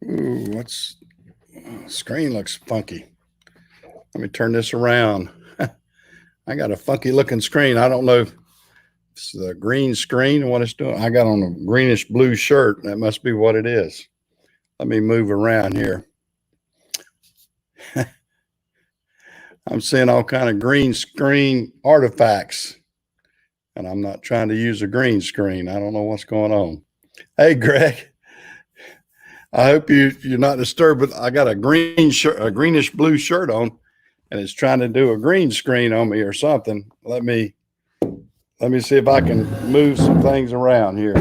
Ooh, what's screen looks funky. Let me turn this around. I got a funky looking screen. I don't know if it's the green screen and what it's doing. I got on a greenish blue shirt. That must be what it is. Let me move around here. I'm seeing all kind of green screen artifacts, and I'm not trying to use a green screen. I don't know what's going on. Hey, Greg. I hope you're not disturbed, but I got a green shirt, a greenish blue shirt on, and it's trying to do a green screen on me or something. Let me see if I can move some things around here.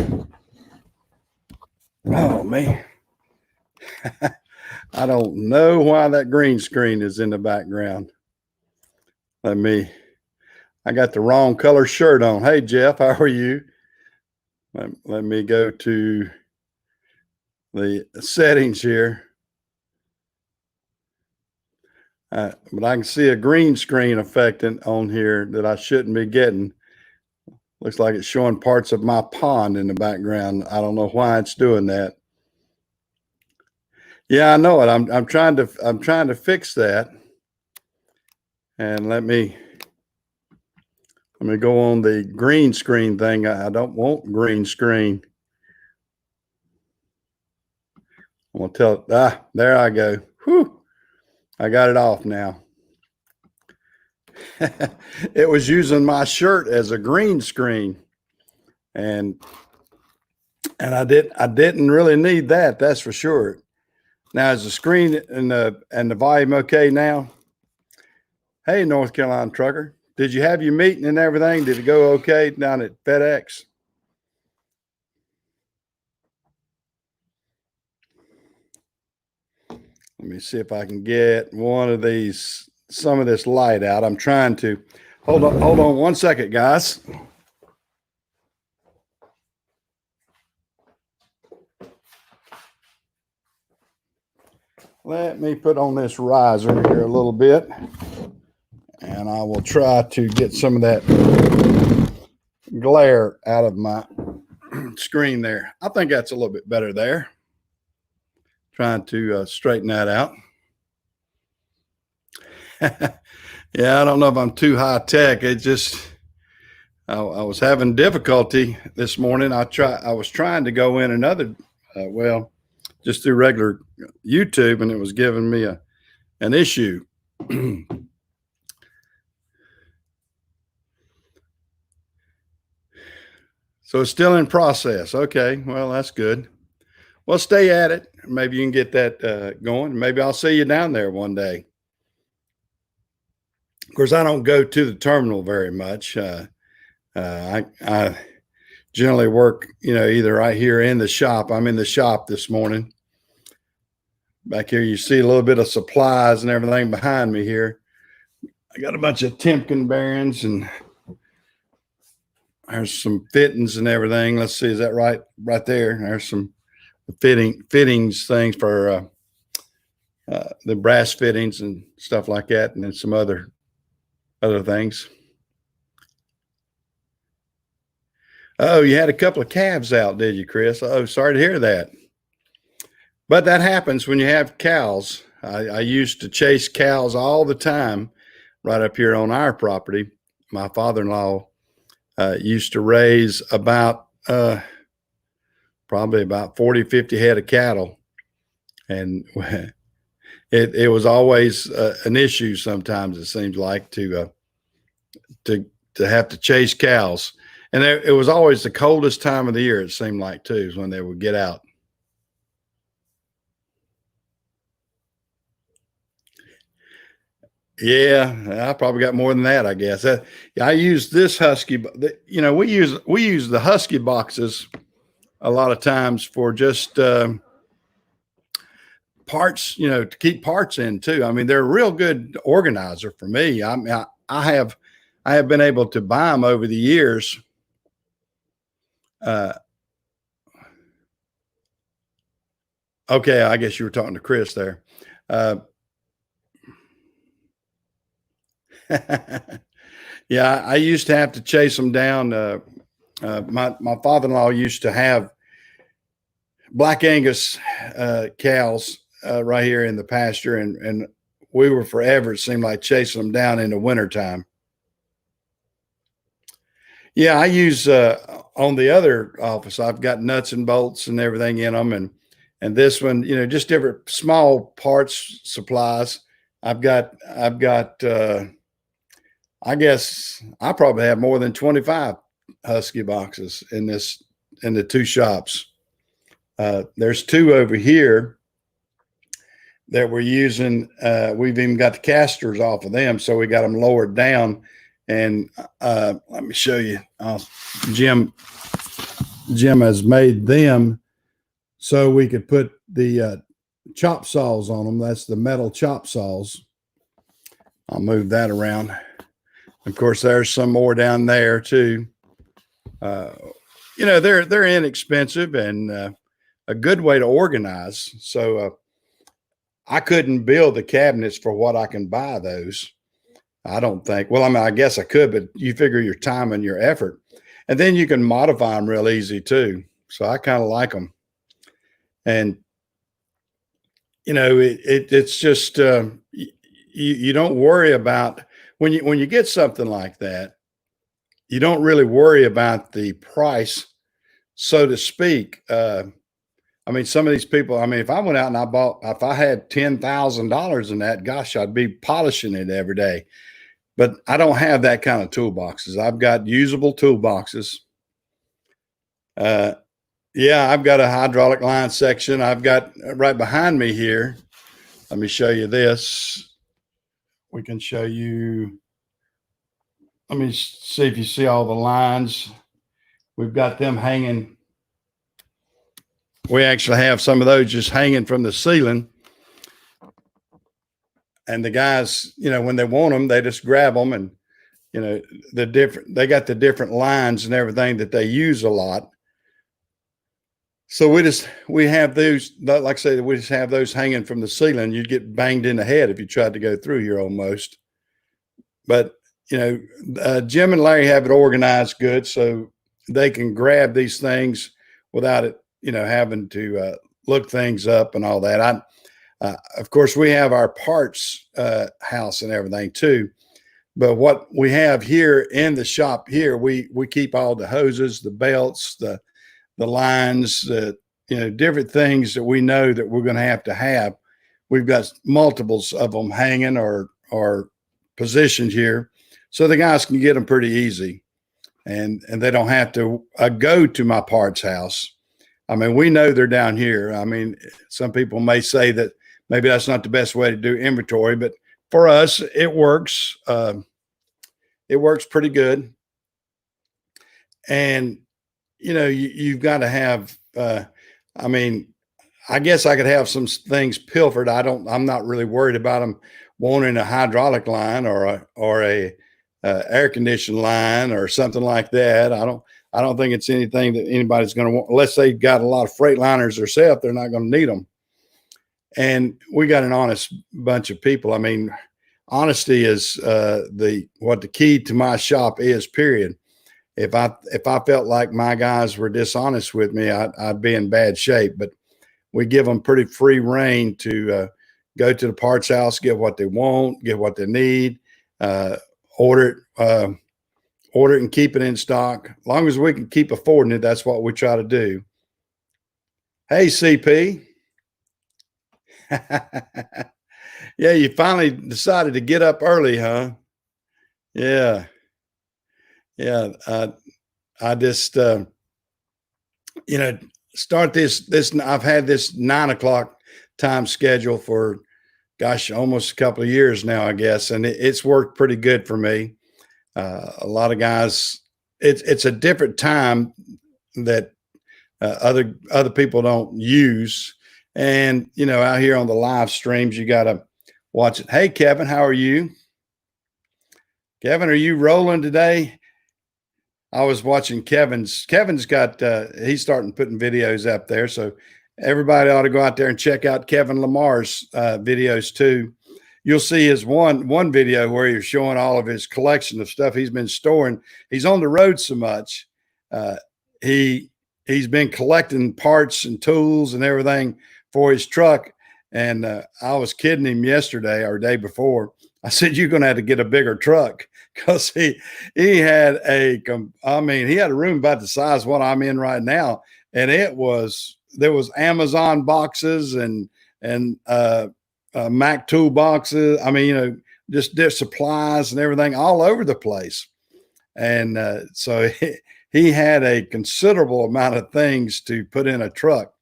Oh man. I don't know why that green screen is in the background. I got the wrong color shirt on. Hey Jeff, how are you? Let me go to the settings here. But I can see a green screen effect on here that I shouldn't be getting. Looks like it's showing parts of my pond in the background. I don't know why it's doing that. Yeah, I know it. I'm trying to fix that. And let me go on the green screen thing. I don't want green screen. I'm gonna tell there I go. Whew. I got it off now. It was using my shirt as a green screen. And I didn't really need that, that's for sure. Now is the screen and the volume okay now? Hey, North Carolina trucker, did you have your meeting and everything? Did it go okay down at FedEx? Let me see if I can get some of this light out. I'm trying to. Hold on 1 second, guys. Let me put on this riser here a little bit, and I will try to get some of that glare out of my screen there. I think that's a little bit better there. Trying to straighten that out. Yeah, I don't know if I'm too high tech. It just, I was having difficulty this morning. I was trying to go in another, just through regular YouTube, and it was giving me an issue. So it's still in process. Okay, well, that's good. Well, stay at it. Maybe you can get that going. Maybe I'll see you down there one day. Of course, I don't go to the terminal very much. I generally work, either right here in the shop. I'm in the shop this morning. Back here, you see a little bit of supplies and everything behind me here. I got a bunch of Timken bearings, and there's some fittings and everything. Let's see, is that right? Right there. There's some fittings things for the brass fittings and stuff like that, and then some other things. Oh, you had a couple of calves out, did you, Chris? Oh, sorry to hear that. But that happens when you have cows. I used to chase cows all the time right up here on our property. My father-in-law used to raise about probably about 40, 50 head of cattle. And it was always an issue sometimes, it seems like, to have to chase cows. And it was always the coldest time of the year, it seemed like, too, is when they would get out. Yeah, I probably got more than that, I guess. I use this Husky. We use the Husky boxes a lot of times for just parts, to keep parts in too. I mean, they're a real good organizer for me. I have been able to buy them over the years. Okay, I guess you were talking to Chris there. Yeah, I used to have to chase them down. My father-in-law used to have Black Angus cows right here in the pasture, and we were forever, it seemed like, chasing them down in the wintertime. Yeah, I use on the other office, I've got nuts and bolts and everything in them, and this one, just different small parts supplies. I've got I guess I probably have more than 25 Husky boxes in the two shops. There's two over here that we're using. We've even got the casters off of them, so we got them lowered down. And let me show you. Jim has made them so we could put the chop saws on them. That's the metal chop saws. I'll move that around. Of course, there's some more down there too. They're inexpensive and a good way to organize. So I couldn't build the cabinets for what I can buy those. I don't think. Well, I mean, I guess I could, but you figure your time and your effort, and then you can modify them real easy too. So I kind of like them, and it's just you don't worry about when you get something like that. You don't really worry about the price, so to speak. I mean, some of these people, I mean, if I went out and if I had $10,000 in that, gosh, I'd be polishing it every day. But I don't have that kind of toolboxes. I've got usable toolboxes. Yeah, I've got a hydraulic line section. I've got right behind me here. Let me show you this. We can show you. Let me see if you see all the lines. We've got them hanging. We actually have some of those just hanging from the ceiling. And the guys, when they want them, they just grab them, and they got the different lines and everything that they use a lot. So we have those, like I say, we just have those hanging from the ceiling. You'd get banged in the head if you tried to go through here almost. But Jim and Larry have it organized good, so they can grab these things without it, having to look things up and all that. Of course, we have our parts house and everything too. But what we have here in the shop here, we keep all the hoses, the belts, the lines, different things that we know that we're going to have. We've got multiples of them hanging or positioned here, so the guys can get them pretty easy, and they don't have to go to my parts house. I mean, we know they're down here. I mean, some people may say that maybe that's not the best way to do inventory, but for us, it works. It works pretty good. And, you've got to have, I mean, I guess I could have some things pilfered. I'm not really worried about them wanting a hydraulic line or a air conditioned line or something like that. I don't think it's anything that anybody's going to want, unless they've got a lot of freight liners themselves. They're not going to need them. And we got an honest bunch of people. I mean, honesty is what the key to my shop is, period. If I felt like my guys were dishonest with me, I'd be in bad shape. But we give them pretty free reign to go to the parts house, get what they want, get what they need, order it and keep it in stock. As long as we can keep affording it, that's what we try to do. Hey, CP. Yeah, you finally decided to get up early, huh? Yeah. Yeah. I just, start this. I've had this 9 o'clock time schedule for, gosh, almost a couple of years now, I guess. And it's worked pretty good for me. A lot of guys, it's a different time that other people don't use. And, out here on the live streams, you got to watch it. Hey, Kevin, how are you? Kevin, are you rolling today? I was watching Kevin's got, he's starting putting videos up there. So everybody ought to go out there and check out Kevin Lamar's videos too. You'll see his one video where he's showing all of his collection of stuff he's been storing. He's on the road so much. He he's been collecting parts and tools and everything for his truck. And I was kidding him yesterday or day before. I said, "You're going to have to get a bigger truck," because he had I mean, he had a room about the size of what I'm in right now, and there was Amazon boxes and Mac toolboxes. I mean, just their supplies and everything all over the place. And so he had a considerable amount of things to put in a truck.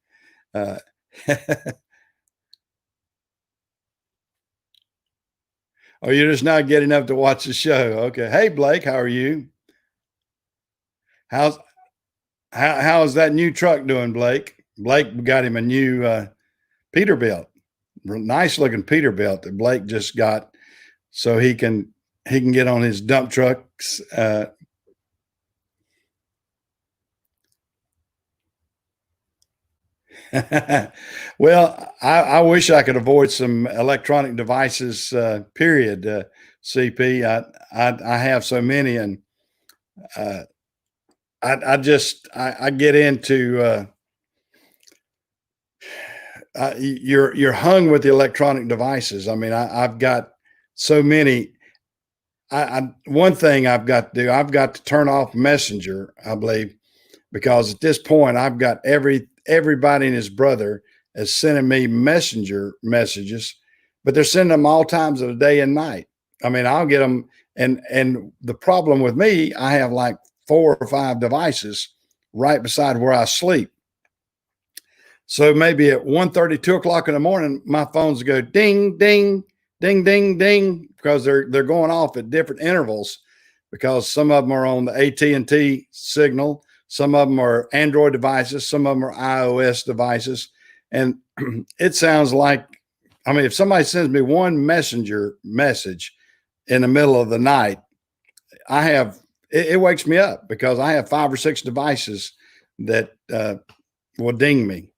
Uh, oh, you're just not getting up to watch the show. Okay. Hey, Blake, how are you? How's how's that new truck doing, Blake? Blake got him a new Peterbilt, nice looking Peterbilt that Blake just got, so he can get on his dump trucks. Well, I wish I could avoid some electronic devices. Period. CP. I have so many, and uh, I get into you're hung with the electronic devices. I mean, I've got so many. One thing I've got to do, I've got to turn off Messenger, I believe, because at this point I've got everybody and his brother is sending me messenger messages, but they're sending them all times of the day and night. I mean, I'll get them, and the problem with me, I have like 4 or 5 devices right beside where I sleep. So maybe at 1:30, 2 o'clock in the morning, my phones go ding, ding, ding, ding, ding, because they're going off at different intervals, because some of them are on the AT&T signal, some of them are Android devices, some of them are iOS devices, and it sounds like, I mean, if somebody sends me one messenger message in the middle of the night, it wakes me up, because I have 5 or 6 devices that will ding me.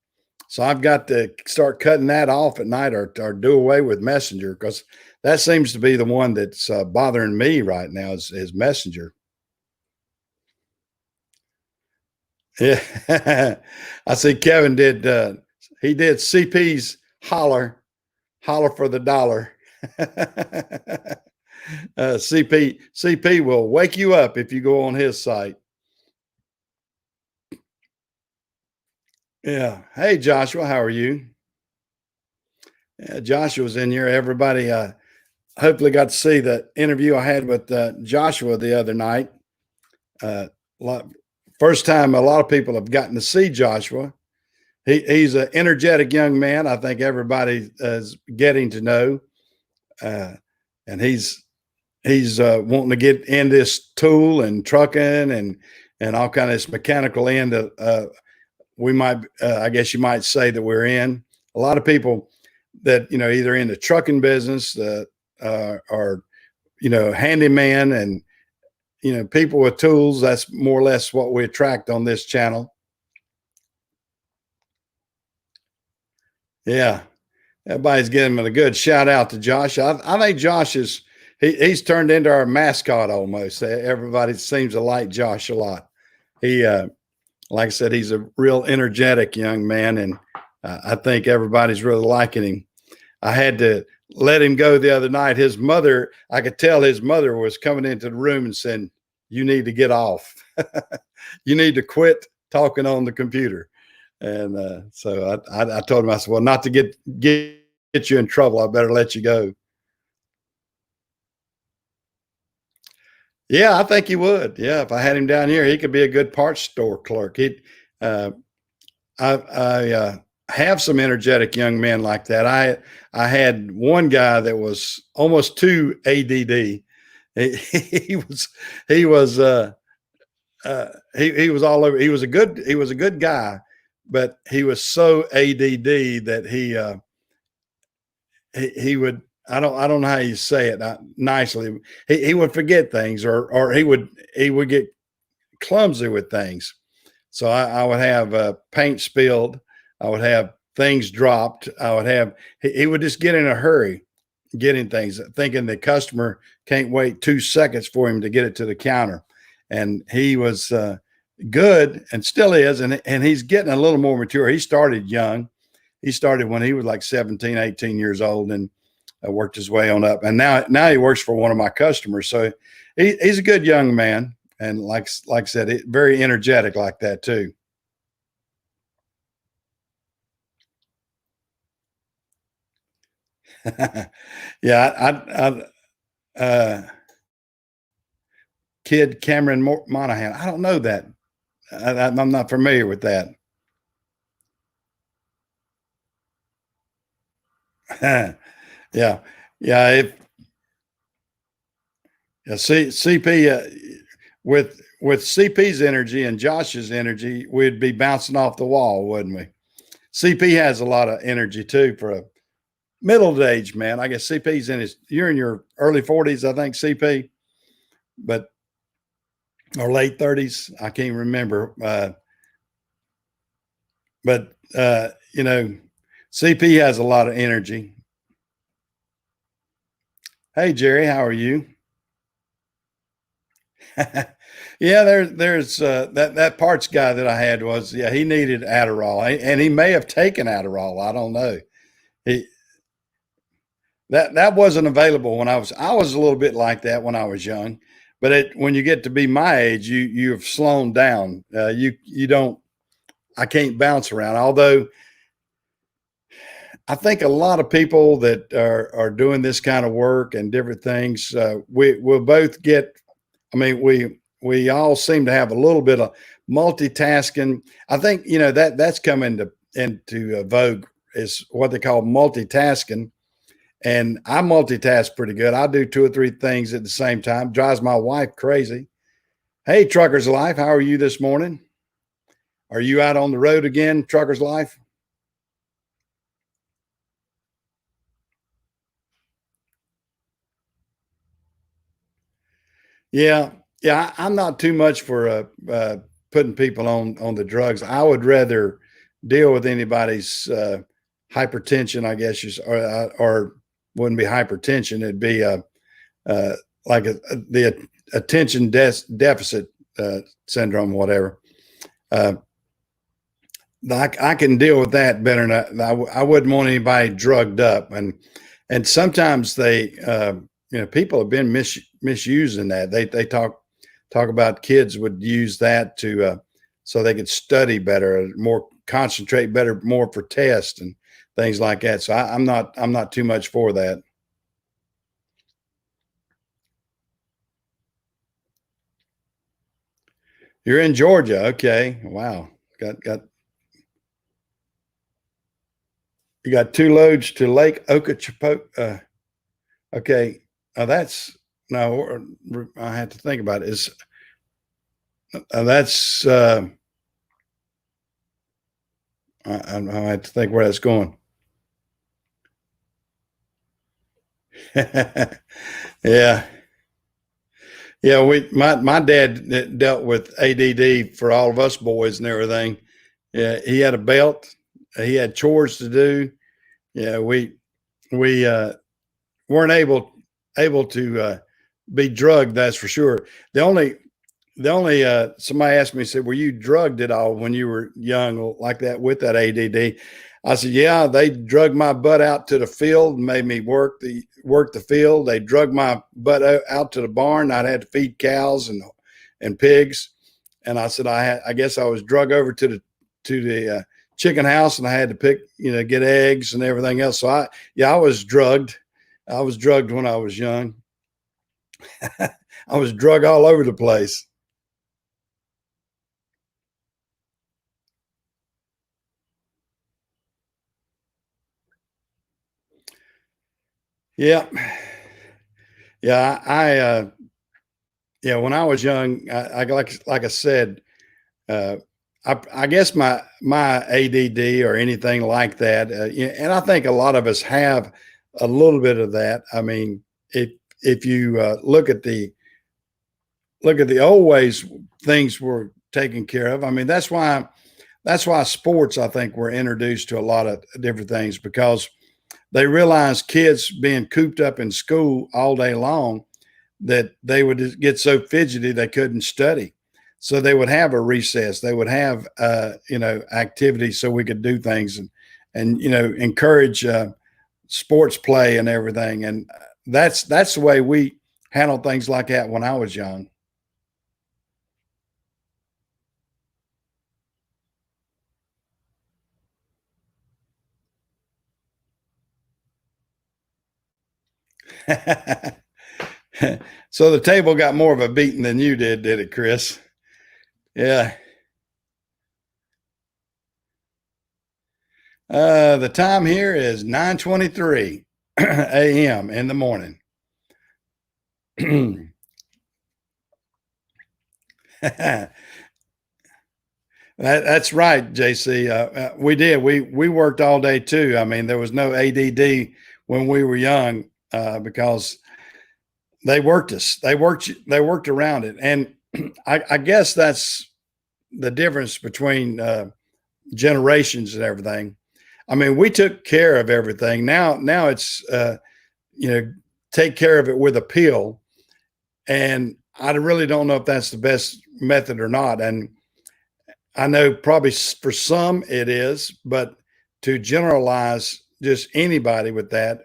So I've got to start cutting that off at night, or do away with Messenger, because that seems to be the one that's bothering me right now is Messenger. Yeah. I see Kevin did, he did CP's holler for the dollar. CP will wake you up if you go on his site. Yeah. Hey, Joshua, how are you? Yeah, Joshua's in here. Everybody hopefully got to see the interview I had with Joshua the other night. Uh, First time a lot of people have gotten to see Joshua. He's an energetic young man. I think everybody is getting to know, uh, and he's wanting to get in this tool and trucking and all kind of this mechanical end. We might, I guess you might say that we're in. A lot of people that either in the trucking business, or handyman, and people with tools. That's more or less what we attract on this channel. Yeah, everybody's giving a good shout out to Josh. I think Josh he's turned into our mascot almost. Everybody seems to like Josh a lot. He, like I said, he's a real energetic young man, and I think everybody's really liking him. I had to let him go the other night. His mother, I could tell his mother was coming into the room and saying, "You need to get off. You need to quit talking on the computer." And so I told him, I said, "Well, not to get you in trouble, I better let you go." Yeah, I think he would. Yeah, if I had him down here, he could be a good parts store clerk. Uh, I have some energetic young men like that. I had one guy that was almost too ADD. He was he was all over. He was a good guy, but he was so ADD that he would, I don't know how you say it nicely. He would forget things, or he would get clumsy with things. So I would have paint spilled. I would have things dropped. He would just get in a hurry getting things, thinking the customer can't wait 2 seconds for him to get it to the counter. And he was good and still is. And he's getting a little more mature. He started young. He started when he was like 17, 18 years old and worked his way on up. And now he works for one of my customers. So he's a good young man. And like I said, very energetic like that too. Yeah, kid Cameron Monahan. I don't know that. I'm not familiar with that. Yeah, yeah. If yeah, CP with CP's energy and Josh's energy, we'd be bouncing off the wall, wouldn't we? CP has a lot of energy too for a middle age man. I guess CP's in his. You're in your early 40s, I think, CP, but or late 30s. I can't remember. But CP has a lot of energy. Hey Jerry, how are you? Yeah, there's that parts guy that I had was he needed Adderall and he may have taken Adderall. I don't know. He that wasn't available when I was a little bit like that when I was young, but when you get to be my age, you've slowed down. You don't. I can't bounce around. Although I think a lot of people that are doing this kind of work and different things, we'll both get. I mean, we all seem to have a little bit of multitasking. I think that's come into vogue is what they call multitasking, and I multitask pretty good. I do two or three things at the same time. Drives my wife crazy. Hey, Trucker's Life, how are you this morning? Are you out on the road again, Trucker's Life? Yeah, yeah. I'm not too much for putting people on the drugs. I would rather deal with anybody's hypertension, I guess, or wouldn't be hypertension. It'd be uh, like the attention deficit syndrome, whatever. Uh, I can deal with that better than I wouldn't want anybody drugged up, and sometimes people have been misusing that. They talk about kids would use that to so they could study better, more concentrate better, more for tests and things like that. So I'm not too much for that. You're in Georgia, okay? Wow, got you got two loads to Lake Okeechobee. Okay, that's no. I have to think about it. Is that's I have to think where that's going. Yeah, yeah. My dad dealt with ADD for all of us boys and everything. Yeah, he had a belt. He had chores to do. Yeah, we weren't able to be drugged. That's for sure. The only somebody asked me, said, were you drugged at all when you were young like that with that ADD? I said, yeah, they drugged my butt out to the field and made me work the field. They drugged my butt out to the barn. I'd had to feed cows and pigs. And I said, I guess I was drugged over to the chicken house, and I had to get eggs and everything else. So I was drugged. I was drugged when I was young. I was drugged all over the place. Yeah. Yeah. Yeah, when I was young, I like I said, uh, I guess my ADD or anything like that, and I think a lot of us have a little bit of that. I mean, if you look at the old ways things were taken care of. I mean, that's why sports, I think, were introduced to a lot of different things because they realized kids being cooped up in school all day long that they would get so fidgety they couldn't study. So they would have a recess. They would have, activities so we could do things and encourage sports play and everything. And that's the way we handled things like that when I was young. So the table got more of a beating than you did it, Chris? Yeah. The time here is 9:23 a.m. in the morning. That's right, JC. We did. We worked all day too. I mean, there was no ADD when we were young because they worked us. They worked around it, and I guess that's the difference between generations and everything. I mean, we took care of everything. Now it's you know take care of it with a pill, and I really don't know if that's the best method or not. And I know probably for some it is, but to generalize just anybody with that,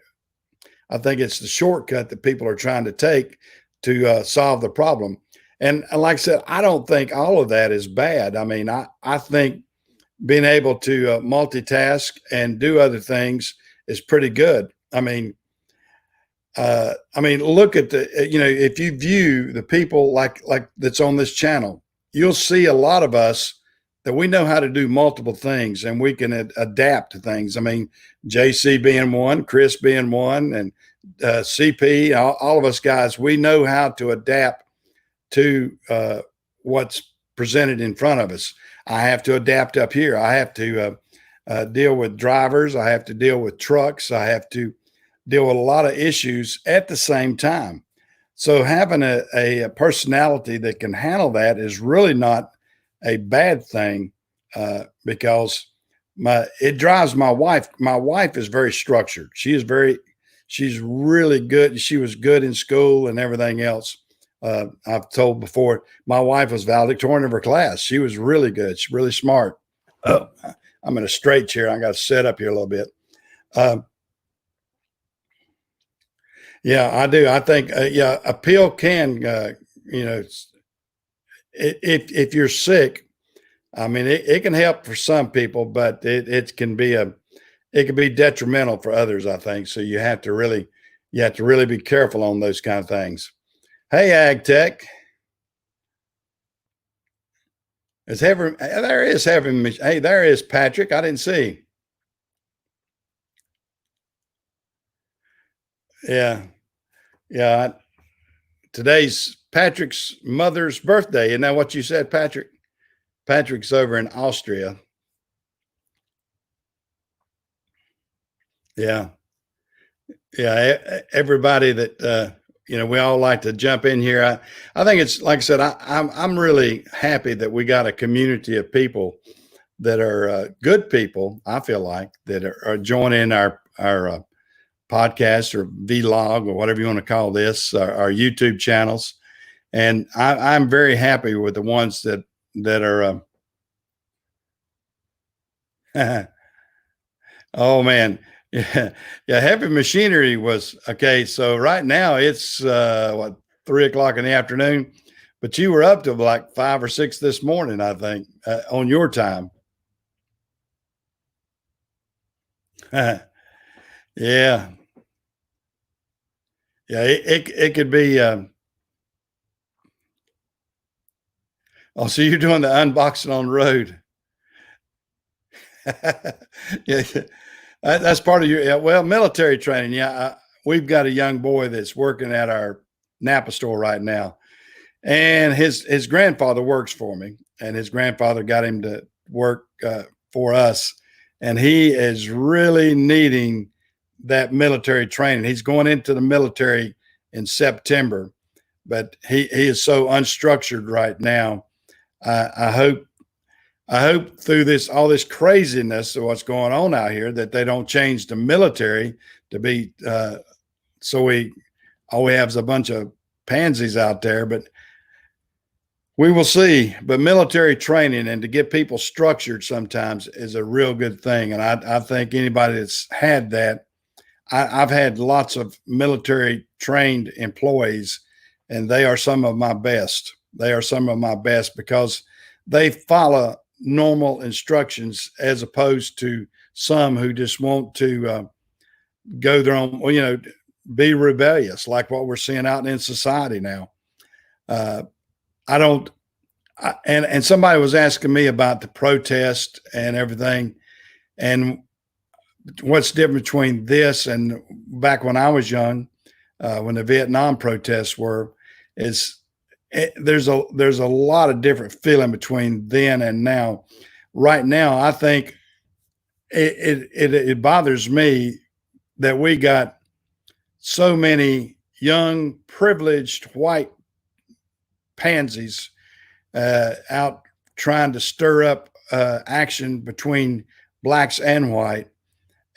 I think it's the shortcut that people are trying to take to solve the problem. And like I said, I don't think all of that is bad. I mean, I think being able to multitask and do other things is pretty good. Look at if you view the people like that's on this channel, you'll see a lot of us that we know how to do multiple things and we can adapt to things. I mean, JC being one, Chris being one, and CP, all of us guys, we know how to adapt to what's presented in front of us. I have to adapt up here. I have to deal with drivers. I have to deal with trucks. I have to deal with a lot of issues at the same time. So having a personality that can handle that is really not a bad thing because it drives my wife. My wife is very structured. She's really good. She was good in school and everything else. I've told before, my wife was valedictorian of her class. She was really good. She's really smart. Oh, I'm in a straight chair. I got to set up here a little bit. Yeah, I do. I think, a pill can, if you're sick, I mean, it can help for some people, but it can be detrimental for others, I think. So you have to really be careful on those kind of things. Hey, Ag Tech. There is having, hey, there is Patrick. I didn't see. Yeah. Yeah. Today's Patrick's mother's birthday. Isn't that what you said, Patrick? Patrick's over in Austria. Yeah. Yeah. Everybody that, we all like to jump in here. I think it's like I said, I'm really happy that we got a community of people that are good people. I feel like that are joining our podcast or vlog or whatever you want to call this, our YouTube channels. And I'm very happy with the ones that are. Oh man, yeah, yeah. Heavy machinery was okay. So right now it's 3 o'clock in the afternoon, but you were up to like 5 or 6 this morning, I think, on your time. Yeah, yeah. It could be. Oh, so you're doing the unboxing on the road? Yeah, that's part of your military training. Yeah, we've got a young boy that's working at our Napa store right now, and his grandfather works for me, and his grandfather got him to work for us, and he is really needing that military training. He's going into the military in September, but he is so unstructured right now. I hope through all this craziness of what's going on out here that they don't change the military to be so all we have is a bunch of pansies out there. But We will see, but military training and to get people structured sometimes is a real good thing. And I think anybody that's had that, I've had lots of military trained employees, and they are some of my best. They are some of my best because they follow normal instructions as opposed to some who just want to go their own, well, be rebellious, like what we're seeing out in society now. I don't, and somebody was asking me about the protest and everything, and what's different between this and back when I was young, when the Vietnam protests were, is there's a lot of different feeling between then and now. Right now, I think it bothers me that we got so many young, privileged white pansies out trying to stir up action between blacks and white,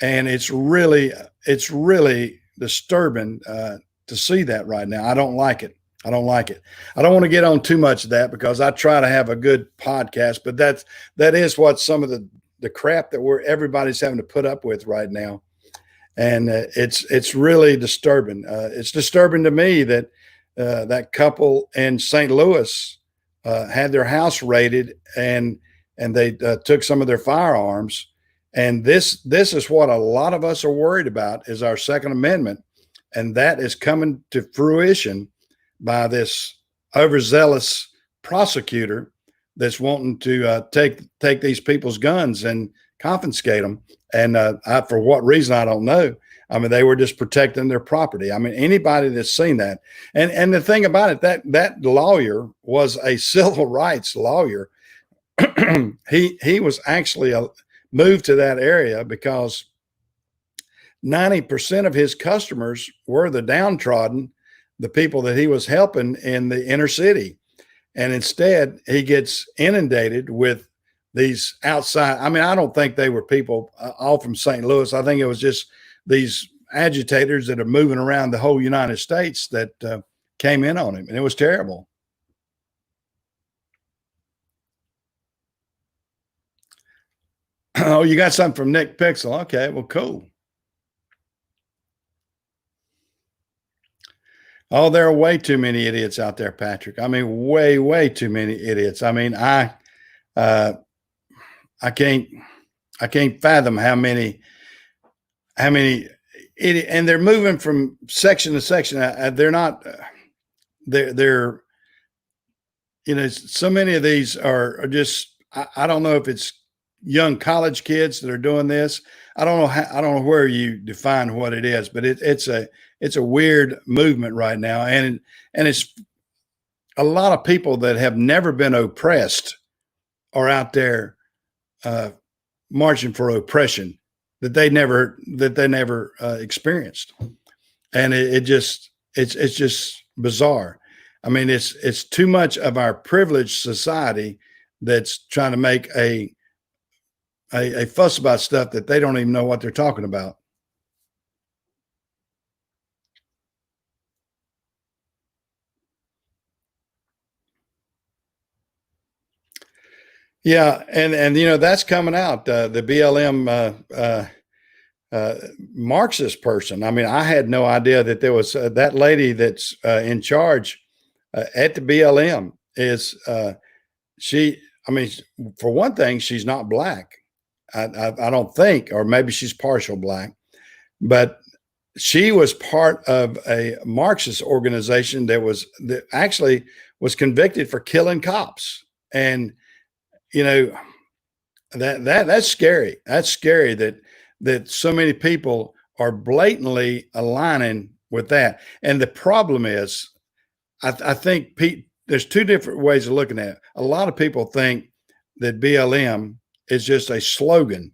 and it's really disturbing to see that right now. I don't like it. I don't like it. I don't want to get on too much of that because I try to have a good podcast, but that is what some of the crap that everybody's having to put up with right now. And it's really disturbing. It's disturbing to me that that couple in St. Louis had their house raided and they took some of their firearms. And this is what a lot of us are worried about is our Second Amendment, and that is coming to fruition by this overzealous prosecutor that's wanting to take these people's guns and confiscate them. And for what reason, I don't know. I mean, they were just protecting their property. I mean, anybody that's seen that. And the thing about it, that lawyer was a civil rights lawyer. He was actually moved to that area because 90% of his customers were the downtrodden, the people that he was helping in the inner city. And instead, he gets inundated with these outside. I mean, I don't think they were people all from St. Louis. I think it was just these agitators that are moving around the whole United States that came in on him. And it was terrible. Oh, you got something from Nick Pixel. Okay, well, cool. Oh, there are way too many idiots out there, Patrick. I mean, way too many idiots. I mean, I can't fathom how many idiot, and they're moving from section to section. They're not. They're so many of these are just. I don't know if it's young college kids that are doing this. I don't know where you define what it is, but it's a weird movement right now, and it's a lot of people that have never been oppressed are out there marching for oppression that they never experienced, and it's just bizarre. I mean, it's too much of our privileged society that's trying to make a fuss about stuff that they don't even know what they're talking about. Yeah, and that's coming out. The BLM Marxist person. I mean, I had no idea that there was that lady that's in charge at the BLM is she. I mean, for one thing, she's not black. I don't think, or maybe she's partial black, but she was part of a Marxist organization that actually was convicted for killing cops. And that's scary. That's scary that so many people are blatantly aligning with that. And the problem is, I think there's two different ways of looking at it. A lot of people think that BLM is just a slogan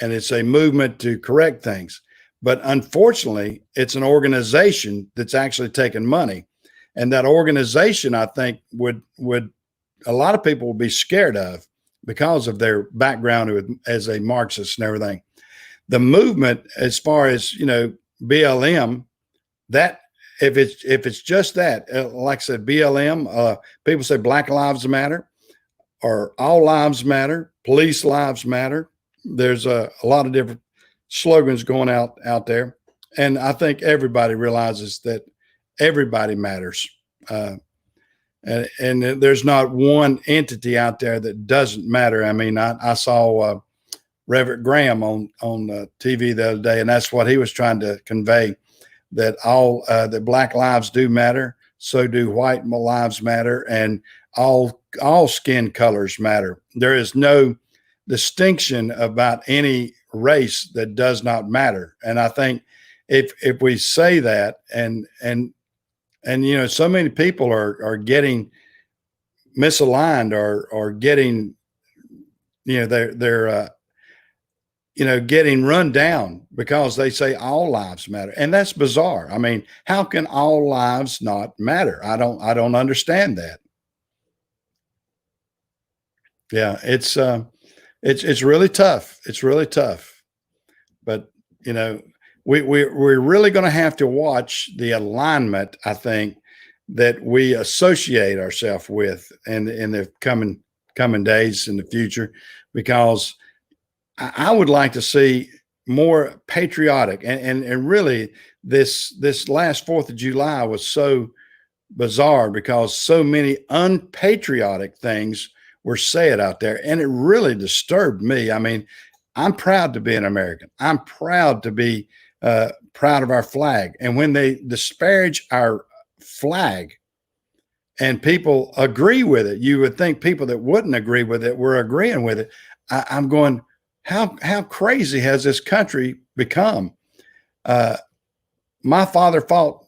and it's a movement to correct things. But unfortunately, it's an organization that's actually taking money. And that organization, I think, would a lot of people will be scared of because of their background as a Marxist and everything. The movement, as far as BLM, that if it's just that, like I said, BLM, people say Black Lives Matter or All Lives Matter, Police Lives Matter. There's a lot of different slogans going out there, and I think everybody realizes that everybody matters. And there's not one entity out there that doesn't matter. I mean, I saw Reverend Graham on TV the other day, and that's what he was trying to convey, that that Black lives do matter, so do white lives matter, and all skin colors matter. There is no distinction about any race that does not matter. And I think if we say that, and so many people are getting misaligned, or getting, they're getting run down because they say all lives matter. And that's bizarre. I mean, how can all lives not matter? I don't understand that. Yeah, it's really tough. It's really tough. But we're really going to have to watch the alignment, I think, that we associate ourselves with in the coming days in the future, because I would like to see more patriotic, and really this last 4th of July was so bizarre because so many unpatriotic things were said out there, and it really disturbed me. I mean, I'm proud to be an American. I'm proud to be proud of our flag. And when they disparage our flag and people agree with it, you would think people that wouldn't agree with it were agreeing with it. I'm going, how crazy has this country become? My father fought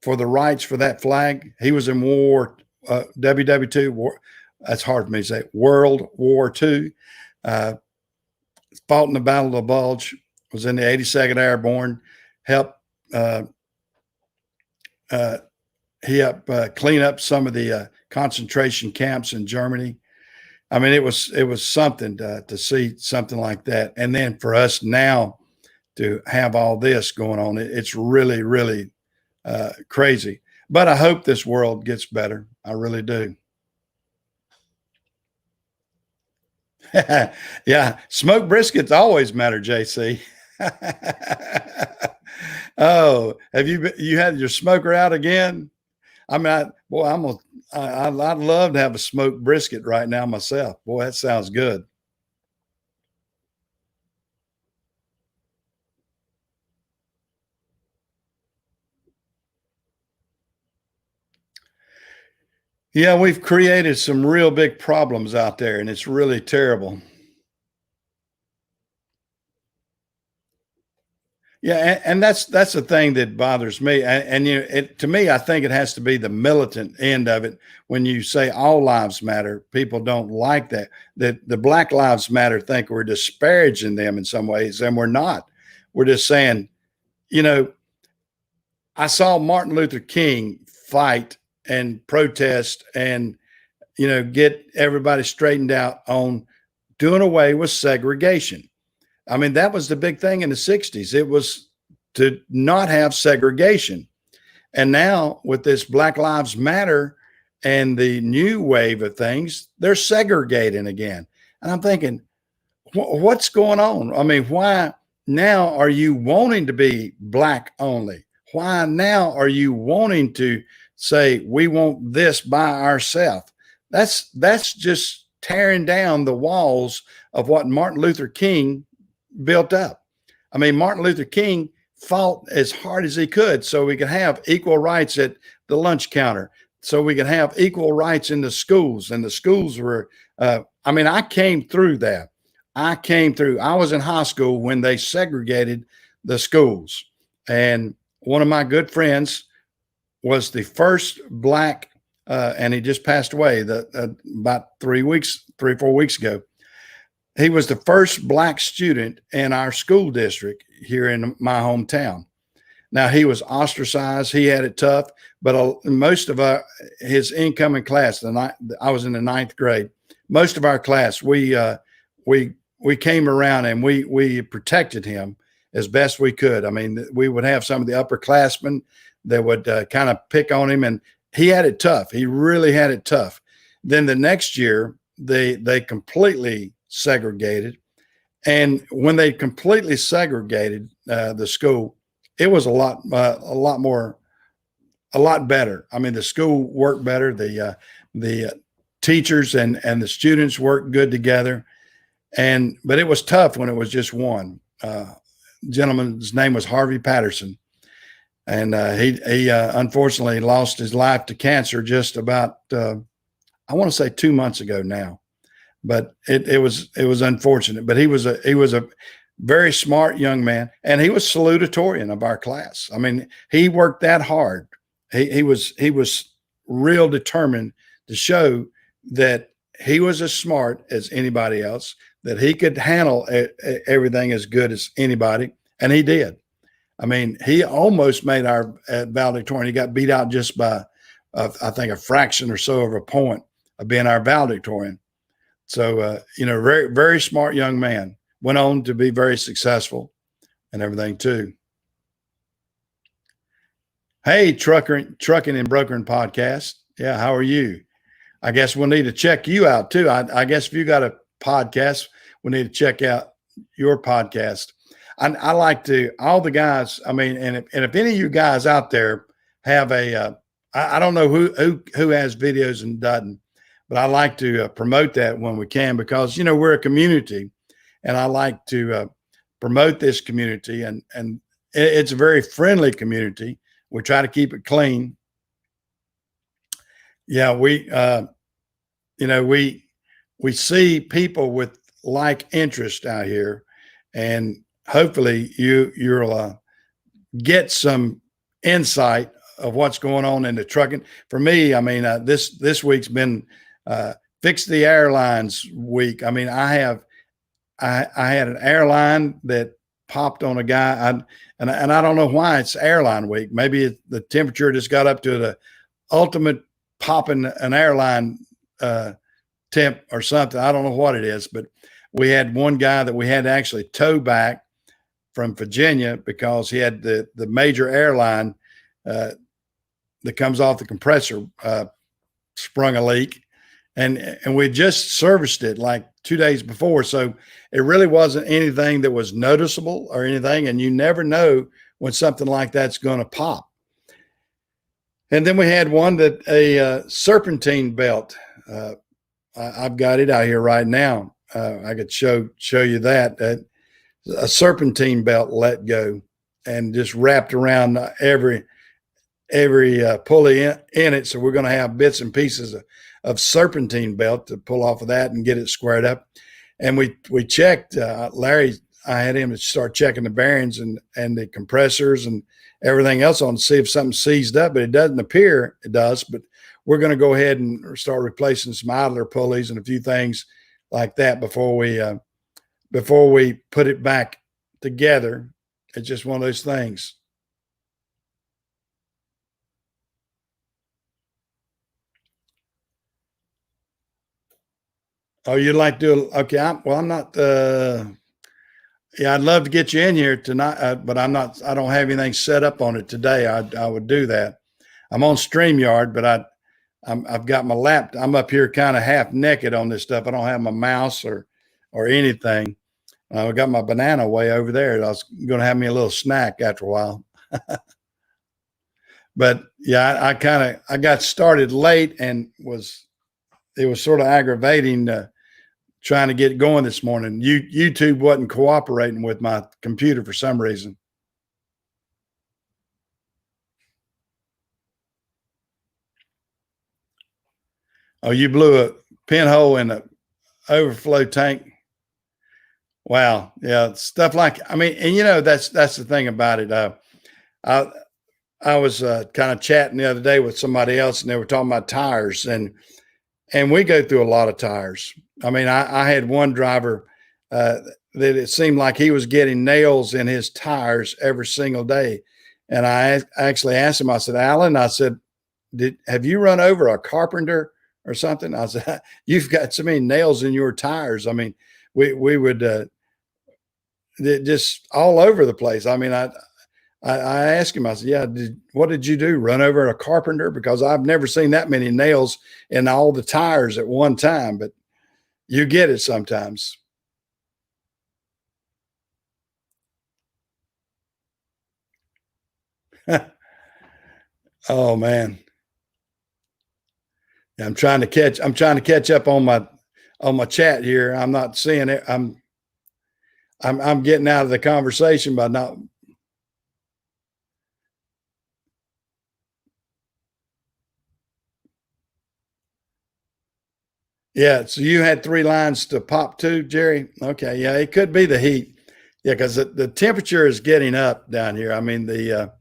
for the rights for that flag. He was in War, WW2, war. That's hard for me to say. World War II. Fought in the Battle of the Bulge. Was in the 82nd Airborne. Helped clean up some of the concentration camps in Germany. I mean, it was something to see something like that. And then for us now to have all this going on, it's really, really crazy. But I hope this world gets better. I really do. Yeah, smoked briskets always matter, JC. Oh, have you had your smoker out again? I mean, I'd love to have a smoked brisket right now myself. Boy, that sounds good. Yeah, we've created some real big problems out there, and it's really terrible. Yeah, and that's the thing that bothers me. To me, I think it has to be the militant end of it. When you say all lives matter, people don't like that. That the Black Lives Matter think we're disparaging them in some ways, and we're not. We're just saying, you know, I saw Martin Luther King fight and protest and get everybody straightened out on doing away with segregation. I mean, that was the big thing in the 60s. It was to not have segregation. And now with this Black Lives Matter and the new wave of things, they're segregating again. And I'm thinking, what's going on? I mean, why now are you wanting to be black only? Why now are you wanting to say we want this by ourselves? That's just tearing down the walls of what Martin Luther King built up. I mean, Martin Luther King fought as hard as he could so we could have equal rights at the lunch counter, so we could have equal rights in the schools. And the schools were, I mean, I came through that. I was in high school when they segregated the schools. And one of my good friends was the first black, and he just passed away about 3 or 4 weeks ago. He was the first black student in our school district here in my hometown. Now, he was ostracized. He had it tough, but most of his incoming class, I was in the 9th grade. Most of our class, we came around and we protected him as best we could. I mean, we would have some of the upperclassmen that would kind of pick on him, and he had it tough. He really had it tough. Then the next year, they completely segregated, and when they completely segregated the school, it was a lot better. I mean, the school worked better. The teachers and the students worked good together, but it was tough when it was just one. Gentleman's name was Harvey Patterson, and he unfortunately lost his life to cancer just about I want to say 2 months ago now. But it was unfortunate. But he was a very smart young man, and he was salutatorian of our class. I mean, he worked that hard. He was real determined to show that he was as smart as anybody else, that he could handle everything as good as anybody, and he did. I mean, he almost made our valedictorian. He got beat out just by, I think, a fraction or so of a point of being our valedictorian. So, very, very smart young man. Went on to be very successful and everything too. Hey, Trucking and Brokering Podcast. Yeah, how are you? I guess we'll need to check you out too. I guess if you got a podcast, we need to check out your podcast. I like to, all the guys, I mean, and if any of you guys out there have I don't know who has videos and doesn't, but I like to promote that when we can, because, we're a community, and I like to promote this community, and it's a very friendly community. We try to keep it clean. Yeah, we see people with like interest out here, and hopefully you'll get some insight of what's going on in the trucking. For me, I mean, this week's been Fix the Airlines week. I mean, I had an airline that popped on a guy, and I don't know why it's airline week. Maybe the temperature just got up to the ultimate popping an airline temp or something. I don't know what it is, but we had one guy that we had to actually tow back from Virginia because he had the major airline that comes off the compressor sprung a leak. And we just serviced it like 2 days before. So it really wasn't anything that was noticeable or anything. And you never know when something like that's going to pop. And then we had one that a serpentine belt. I've got it out here right now. I could show you that. A serpentine belt let go and just wrapped around every pulley in it. So we're going to have bits and pieces of serpentine belt to pull off of that and get it squared up. And we checked, Larry, I had him to start checking the bearings and the compressors and everything else on to see if something seized up, but it doesn't appear it does. But we're going to go ahead and start replacing some idler pulleys and a few things like that before we put it back together. It's just one of those things. Oh, you'd like to do it? Okay. I'm not, yeah, I'd love to get you in here tonight, but I don't have anything set up on it today. I would do that. I'm on StreamYard, but I've got my laptop. I'm up here kind of half naked on this stuff. I don't have my mouse or anything. I got my banana way over there. I was going to have me a little snack after a while. But yeah, I got started late, and it was sort of aggravating trying to get going this morning. YouTube wasn't cooperating with my computer for some reason. Oh, you blew a pinhole in the overflow tank. Wow. Yeah. Stuff like, I mean, and that's the thing about it. I was kind of chatting the other day with somebody else, and they were talking about tires, and we go through a lot of tires. I mean, I had one driver that it seemed like he was getting nails in his tires every single day. And I actually asked him, I said, Alan, I said, have you run over a carpenter or something? I said, you've got so many nails in your tires. I mean, we would just all over the place. I mean, I asked him, I said, yeah, what did you do? Run over a carpenter? Because I've never seen that many nails in all the tires at one time, but you get it sometimes. Oh man. I'm trying to catch up on my chat here. I'm not seeing it. I'm getting out of the conversation by not. Yeah, so you had three lines to pop to, Jerry. Okay, yeah, it could be the heat. Yeah, because the temperature is getting up down here. I mean, the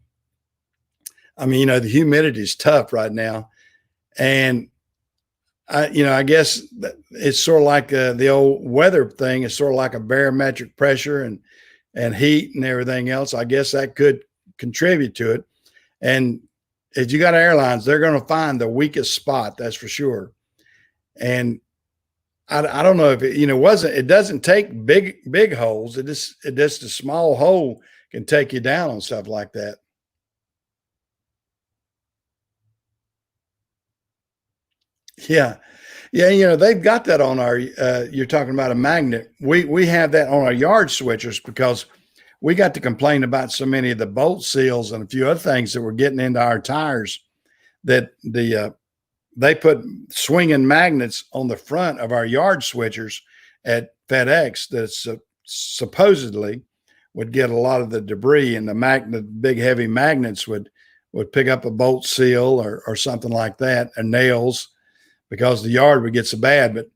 humidity is tough right now, and I guess it's sort of like the old weather thing. It's sort of like a barometric pressure and heat and everything else. I guess that could contribute to it. And if you got airlines, they're going to find the weakest spot. That's for sure. And I don't know if it doesn't take big holes. It just a small hole can take you down on stuff like that. Yeah. Yeah, they've got that on our you're talking about a magnet. We have that on our yard switchers because we got to complain about so many of the bolt seals and a few other things that were getting into our tires that they put swinging magnets on the front of our yard switchers at FedEx that supposedly would get a lot of the debris, and the big heavy magnets would pick up a bolt seal or something like that, or nails, because the yard would get so bad. But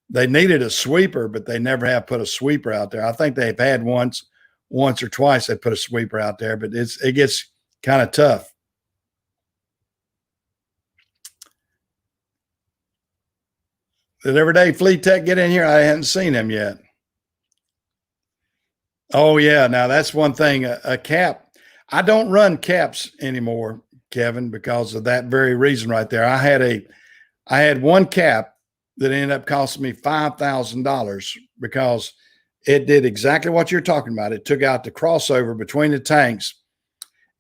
they needed a sweeper, but they never have put a sweeper out there. I think they've had once or twice they put a sweeper out there, but it gets kind of tough. Did Everyday Fleet Tech get in here? I hadn't seen him yet. Oh yeah, now that's one thing. A cap. I don't run caps anymore, Kevin, because of that very reason right there. I had one cap that ended up costing me $5,000 because it did exactly what you're talking about. It took out the crossover between the tanks,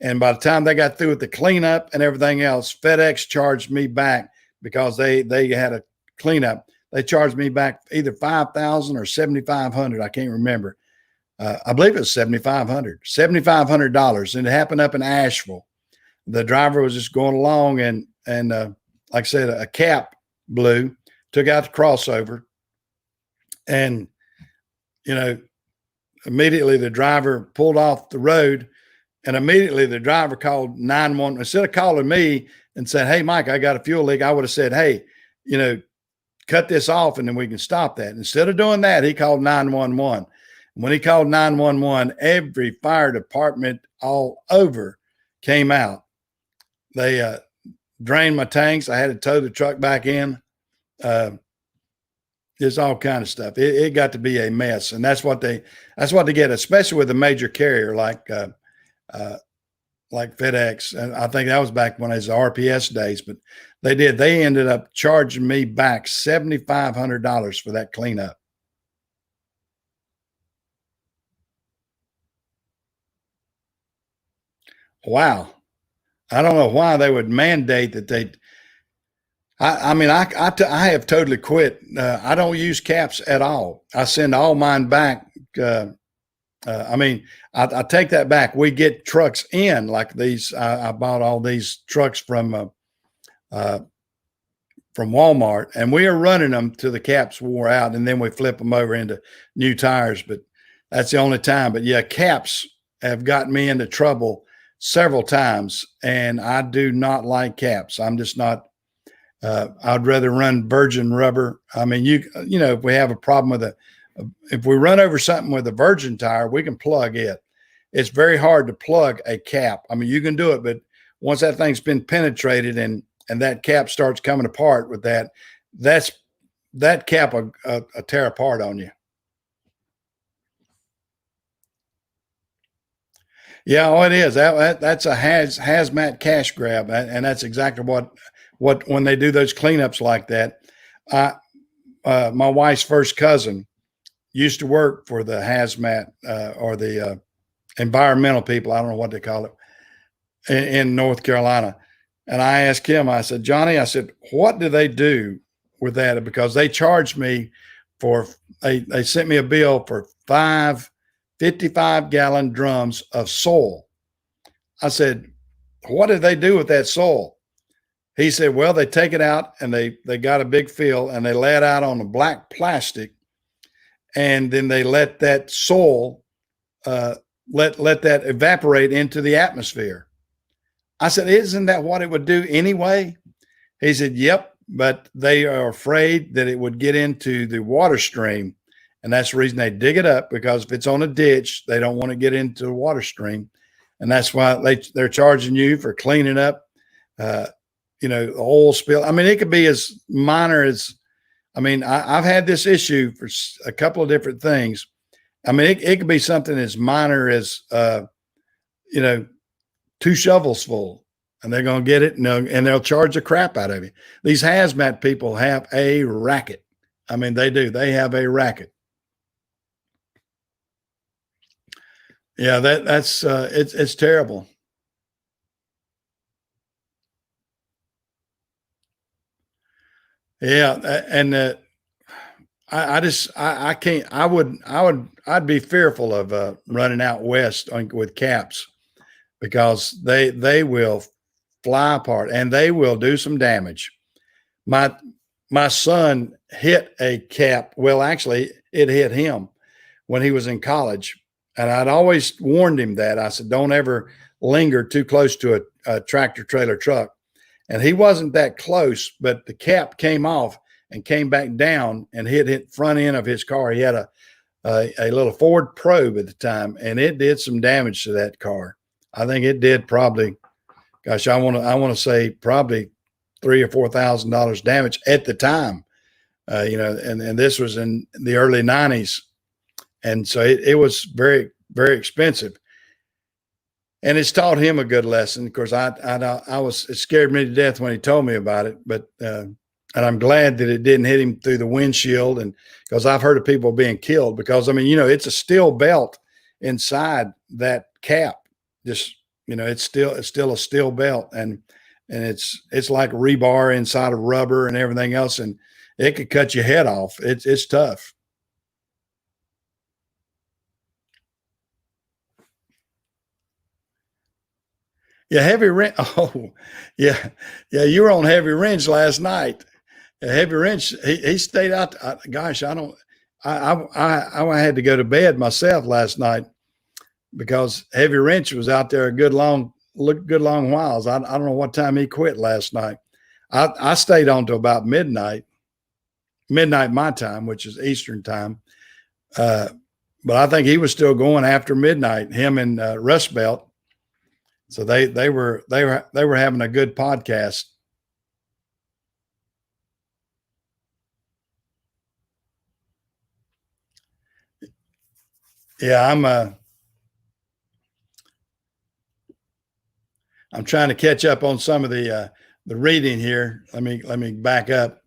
and by the time they got through with the cleanup and everything else, FedEx charged me back because they had a cleanup. They charged me back either 5,000 or 7,500. I can't remember. I believe it was $7,500, and it happened up in Asheville. The driver was just going along, and like I said, a cap blew, took out the crossover, and you know, immediately the driver pulled off the road, and immediately the driver called 911. Instead of calling me and saying, "Hey, Mike, I got a fuel leak," I would have said, "Hey, cut this off, and then we can stop that." Instead of doing that, he called 911. When he called 911, every fire department all over came out. They drained my tanks. I had to tow the truck back in. Uh, there's all kind of stuff. It got to be a mess, and that's what they get, especially with a major carrier uh, like FedEx. And I think that was back when it was the RPS days, but they ended up charging me back $7,500 for that cleanup. Wow. I don't know why they would mandate that they. I mean, I have totally quit. I don't use caps at all. I send all mine back. Uh, I mean, I take that back. We get trucks in like these. I bought all these trucks uh, from Walmart, and we are running them till the caps wore out, and then we flip them over into new tires. But that's the only time. But yeah, caps have gotten me into trouble several times, and I do not like caps. I'm just not. I'd rather run virgin rubber. I mean, if we have a problem with if we run over something with a virgin tire, we can plug it. It's very hard to plug a cap. I mean, you can do it, but once that thing's been penetrated and that cap starts coming apart with that's that cap a tear apart on you. Yeah, oh, it is. That's a hazmat cash grab, and that's exactly what when they do those cleanups like that. I My wife's first cousin used to work for the hazmat or the environmental people. I don't know what they call it in North Carolina. And I asked him, I said, Johnny, I said, what do they do with that? Because they charged me for, they sent me a bill for 55-gallon drums of soil. I said, what do they do with that soil? He said, well, they take it out and they got a big fill and they lay it out on a black plastic. And then they let that soil, let that evaporate into the atmosphere. I said, isn't that what it would do anyway? He said, yep, but they are afraid that it would get into the water stream. And that's the reason they dig it up, because if it's on a ditch, they don't want to get into the water stream. And that's why they're charging you for cleaning up, the oil spill. I mean, it could be as minor as, I've had this issue for a couple of different things. I mean, it could be something as minor as, 2 shovels full, and they're going to get it and they'll charge the crap out of you. These hazmat people have a racket. I mean, they do. They have a racket. Yeah, that's it's terrible. Yeah, and I can't. I'd be fearful of running out west with caps, because they will fly apart and they will do some damage. My son hit a cap. Well, actually, it hit him when he was in college, and I'd always warned him that. I said, don't ever linger too close to a tractor trailer truck. And he wasn't that close, but the cap came off and came back down and hit front end of his car. He had a little Ford Probe at the time, and it did some damage to that car. I think it did probably, gosh, I want to say probably $3,000 or $4,000 damage at the time. And this was in the early 90s, and so it was very, very expensive. And it's taught him a good lesson. Of course, it scared me to death when he told me about it, but and I'm glad that it didn't hit him through the windshield, and because I've heard of people being killed because, it's a steel belt inside that cap. Just, it's still a steel belt, and it's like rebar inside of rubber and everything else, and it could cut your head off. It's tough. Yeah, heavy wrench. Oh, yeah, yeah. You were on heavy wrench last night. Heavy wrench. He stayed out. Gosh, I don't. I had to go to bed myself last night because heavy wrench was out there a good long whiles. I don't know what time he quit last night. I stayed on to about midnight my time, which is Eastern time. But I think he was still going after midnight. Him and Rust Belt. So they were having a good podcast. Yeah, I'm trying to catch up on some of the reading here. Let me back up.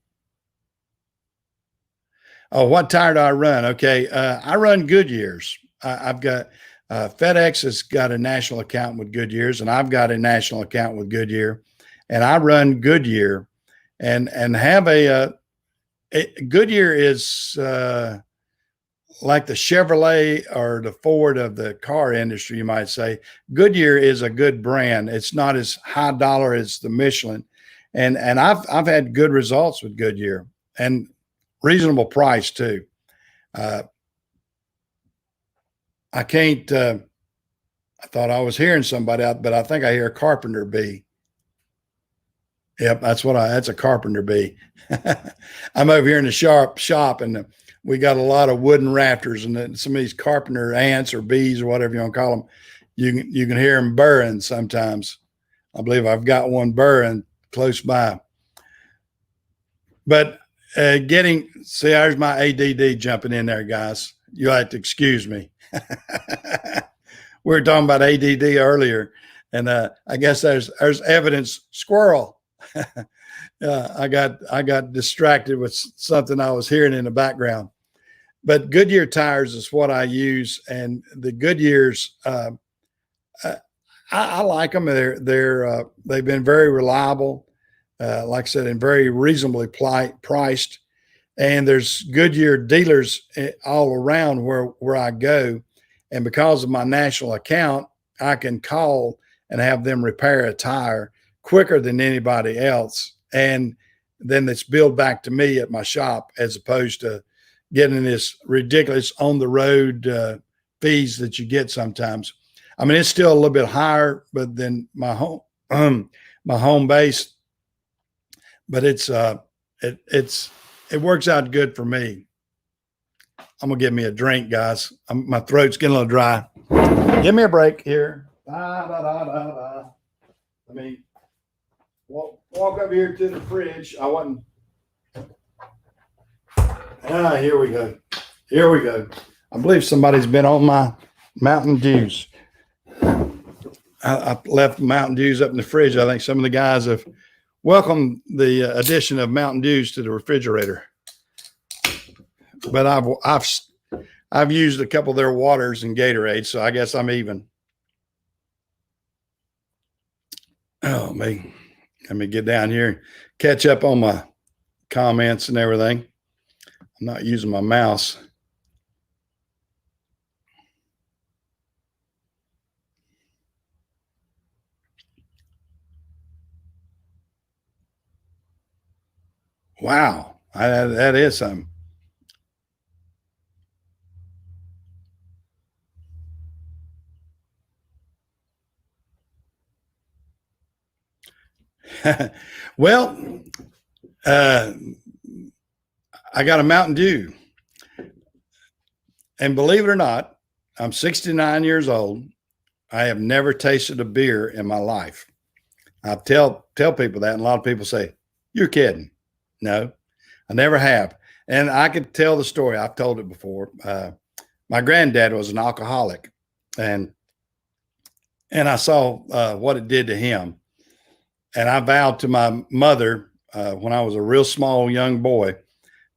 Oh, what tire do I run? Okay, I run Goodyears. I've got FedEx has got a national account with Goodyears, and I've got a national account with Goodyear, and I run Goodyear, and have Goodyear is like the Chevrolet or the Ford of the car industry, you might say. Goodyear is a good brand. It's not as high dollar as the Michelin, and I've had good results with Goodyear and reasonable price too. I can't. I thought I was hearing somebody out, but I think I hear a carpenter bee. Yep, that's a carpenter bee. I'm over here in the shop, and we got a lot of wooden rafters, and then some of these carpenter ants or bees or whatever you want to call them. You can hear them burring sometimes. I believe I've got one burring close by. But there's my ADD jumping in there, guys. You have to excuse me. We were talking about ADD earlier, and I guess there's evidence. Squirrel. I got distracted with something I was hearing in the background. but Goodyear tires is what I use, and the Goodyears, uh, I like them. They've been very reliable, like I said, and very reasonably priced. And there's Goodyear dealers all around where I go, and because of my national account, I can call and have them repair a tire quicker than anybody else, and then it's billed back to me at my shop, as opposed to getting this ridiculous on the road fees that you get sometimes. I mean, it's still a little bit higher, but than my home base, but it works out good for me. I'm gonna get me a drink, guys. My throat's getting a little dry. Give me a break here. Let me walk up here to the fridge. I wasn't. Here we go. Here we go. I believe somebody's been on my Mountain Dews. I left Mountain Dews up in the fridge. I think some of the guys have welcomed the addition of Mountain Dews to the refrigerator. But I've used a couple of their waters and Gatorade, so I guess I'm even. Oh man, let me get down here, catch up on my comments and everything. I'm not using my mouse. Wow, that is something. Well, I got a Mountain Dew, and believe it or not, I'm 69 years old. I have never tasted a beer in my life. I tell people that, and a lot of people say, "You're kidding." No, I never have. And I could tell the story. I've told it before. My granddad was an alcoholic, and I saw what it did to him. And I vowed to my mother when I was a real small young boy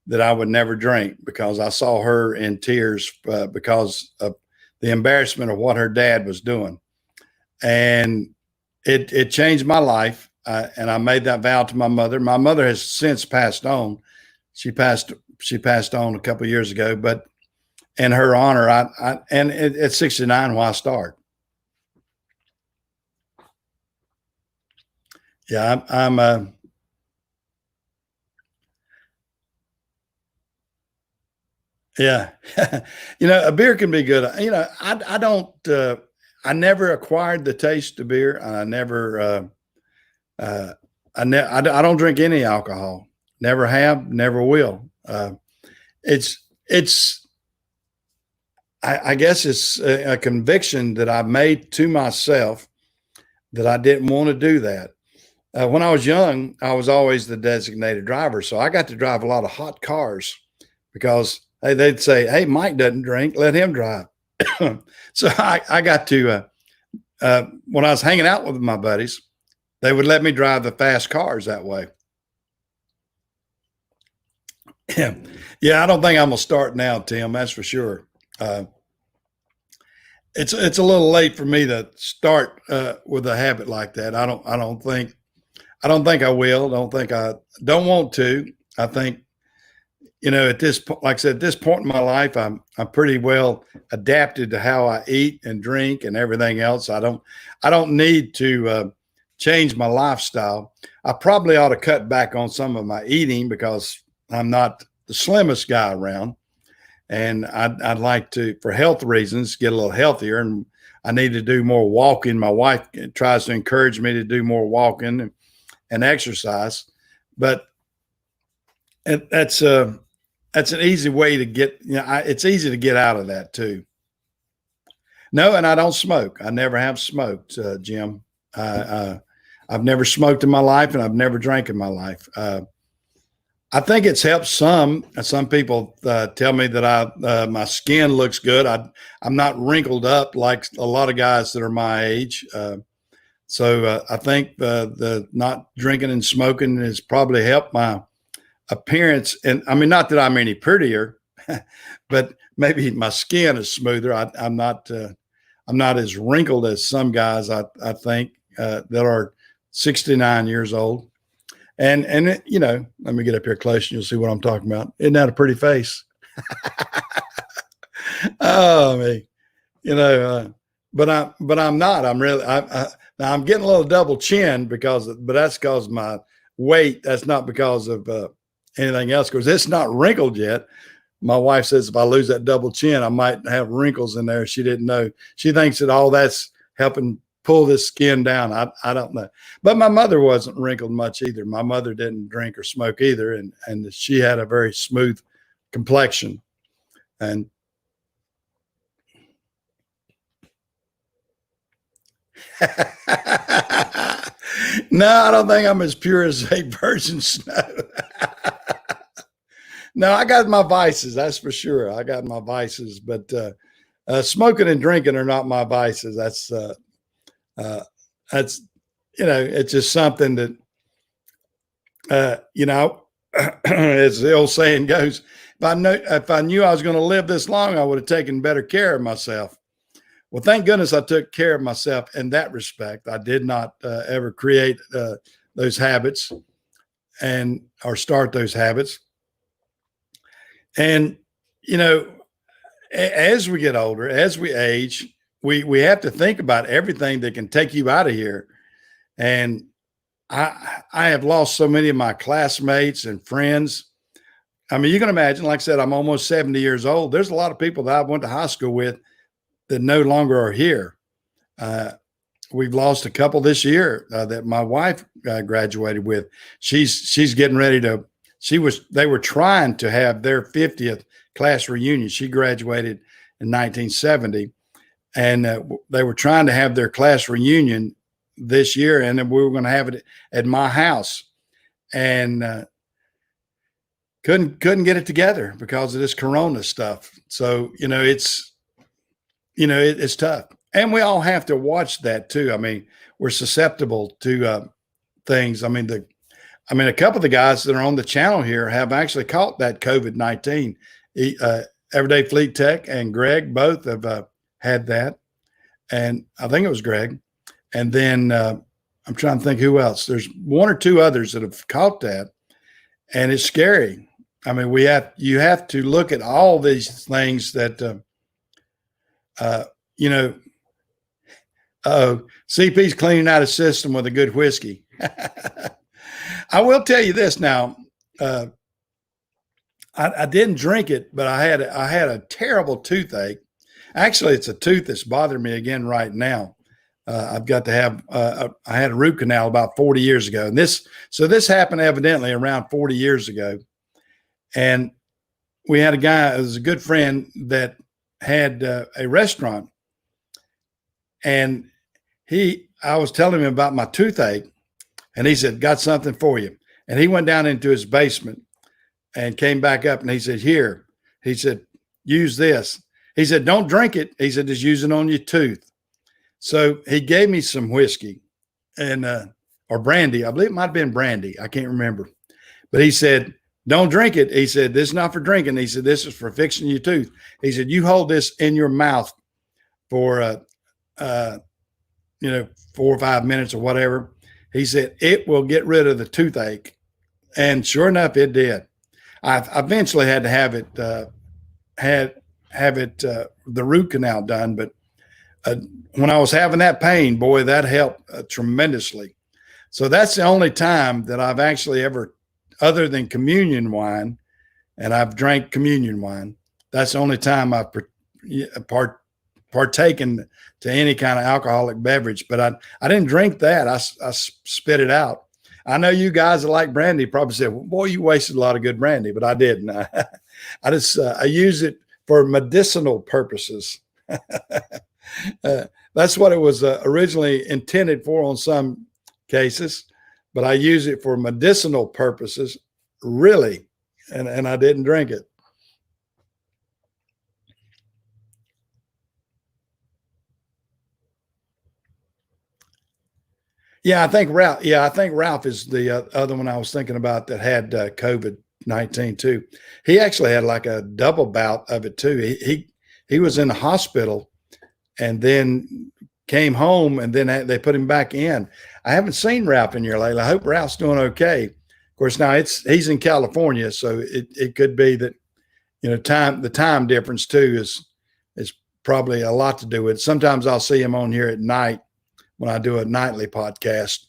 that I would never drink, because I saw her in tears because of the embarrassment of what her dad was doing. And it changed my life. And I made that vow to my mother. My mother has since passed on. She passed on a couple of years ago, but in her honor, at 69, why start? Yeah, yeah. A beer can be good. I don't, I never acquired the taste of beer. I never, I don't drink any alcohol. Never have, never will. It's, I guess it's a conviction that I made to myself that I didn't want to do that. When I was young, I was always the designated driver. So I got to drive a lot of hot cars because they'd say, "Hey, Mike doesn't drink, let him drive." So I got to, when I was hanging out with my buddies, they would let me drive the fast cars that way. Yeah, I don't think I'm gonna start now, Tim. That's for sure. It's a little late for me to start with a habit like that. I don't think I will. Don't want to. I think, at this point, like I said, at this point in my life, I'm pretty well adapted to how I eat and drink and everything else. I don't need to change my lifestyle. I probably ought to cut back on some of my eating because I'm not the slimmest guy around, and I'd like to, for health reasons, get a little healthier. And I need to do more walking. My wife tries to encourage me to do more walking and exercise, but that's an easy way to get. It's easy to get out of that too. No, and I don't smoke. I never have smoked, Jim. I've never smoked in my life, and I've never drank in my life. I think it's helped some. Some people tell me that my skin looks good. I'm not wrinkled up like a lot of guys that are my age. So I think the not drinking and smoking has probably helped my appearance. And I mean, not that I'm any prettier, but maybe my skin is smoother. I'm not as wrinkled as some guys. I think that are 69 years old. And it, let me get up here close and you'll see what I'm talking about. Isn't that a pretty face? Oh, me, you know, but I'm not. I'm really. Now I'm getting a little double chin but that's because my weight. That's not because of anything else. Because it's not wrinkled yet. My wife says if I lose that double chin, I might have wrinkles in there. She didn't know. She thinks that all that's helping pull this skin down. I don't know. But my mother wasn't wrinkled much either. My mother didn't drink or smoke either, and she had a very smooth complexion. And no, I don't think I'm as pure as a virgin snow. No, I got my vices, that's for sure. I got my vices, but smoking and drinking are not my vices. Uh, that's it's just something that as the old saying goes, if I knew I was going to live this long, I would have taken better care of myself. Well, thank goodness I took care of myself in that respect. I did not ever create those habits or start those habits. And, as we get older, as we age, we have to think about everything that can take you out of here. And I have lost so many of my classmates and friends. I mean, you can imagine, like I said, I'm almost 70 years old. There's a lot of people that I went to high school with that no longer are here. We've lost a couple this year that my wife graduated with. She's getting ready to. They were trying to have their 50th class reunion. She graduated in 1970, and they were trying to have their class reunion this year, and then we were going to have it at my house, and couldn't get it together because of this Corona stuff. So it's tough, and we all have to watch that too. I mean, we're susceptible to things. I mean, a couple of the guys that are on the channel here have actually caught that COVID-19. Everyday Fleet Tech and Greg both have had that, and I think it was Greg. And then I'm trying to think who else. There's one or two others that have caught that, and it's scary. I mean, you have to look at all these things that CP's cleaning out his system with a good whiskey. I will tell you this now. I didn't drink it, but I had a terrible toothache. Actually, it's a tooth that's bothering me again right now. I've got to have. I had a root canal about 40 years ago, and this happened evidently around 40 years ago. And we had a guy, it was a good friend that had a restaurant, and I was telling him about my toothache, and he said, "Got something for you." And he went down into his basement and came back up, and he said, "Here," he said, "use this." He said, "Don't drink it." He said, "Just use it on your tooth." So he gave me some whiskey and or brandy. I believe it might have been brandy. I can't remember. But he said, "Don't drink it." He said, "This is not for drinking." He said, "This is for fixing your tooth." He said, "You hold this in your mouth for 4 or 5 minutes or whatever." He said, "It will get rid of the toothache." And sure enough, it did. I eventually had to have it the root canal done, but when I was having that pain, boy, that helped tremendously. So that's the only time that I've actually ever, other than communion wine, and I've drank communion wine, that's the only time I've partaken to any kind of alcoholic beverage. But I didn't drink that. I spit it out. I know you guys that like brandy probably said, "Well, boy, you wasted a lot of good brandy," but I didn't. I use it for medicinal purposes. That's what it was originally intended for on some cases, but I use it for medicinal purposes, really, and I didn't drink it. Yeah, I think Ralph. Yeah, I think Ralph is the other one I was thinking about that had COVID. COVID-19 too. He actually had like a double bout of it too. He was in the hospital and then came home, and then they put him back in. I haven't seen Ralph in here lately. I hope Ralph's doing okay. Of course, now he's in California, so it could be that, you know, the time difference too is probably a lot to do with it. Sometimes I'll see him on here at night when I do a nightly podcast.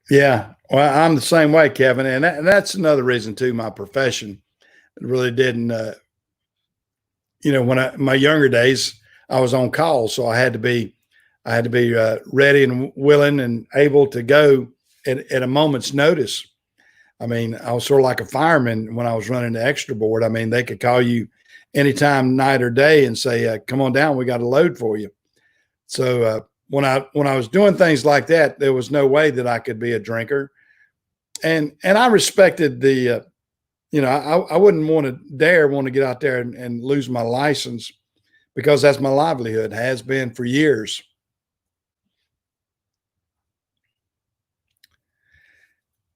Yeah, well, I'm the same way, Kevin, and that's another reason too. My profession really didn't, you know, my younger days, I was on call, so I had to be ready and willing and able to go at a moment's notice. I mean, I was sort of like a fireman when I was running the extra board. I mean, they could call you anytime, night or day, and say, "Come on down, we got a load for you." So when I was doing things like that, there was no way that I could be a drinker, and I respected the, you know, I wouldn't want to get out there and lose my license, because that's my livelihood, has been for years.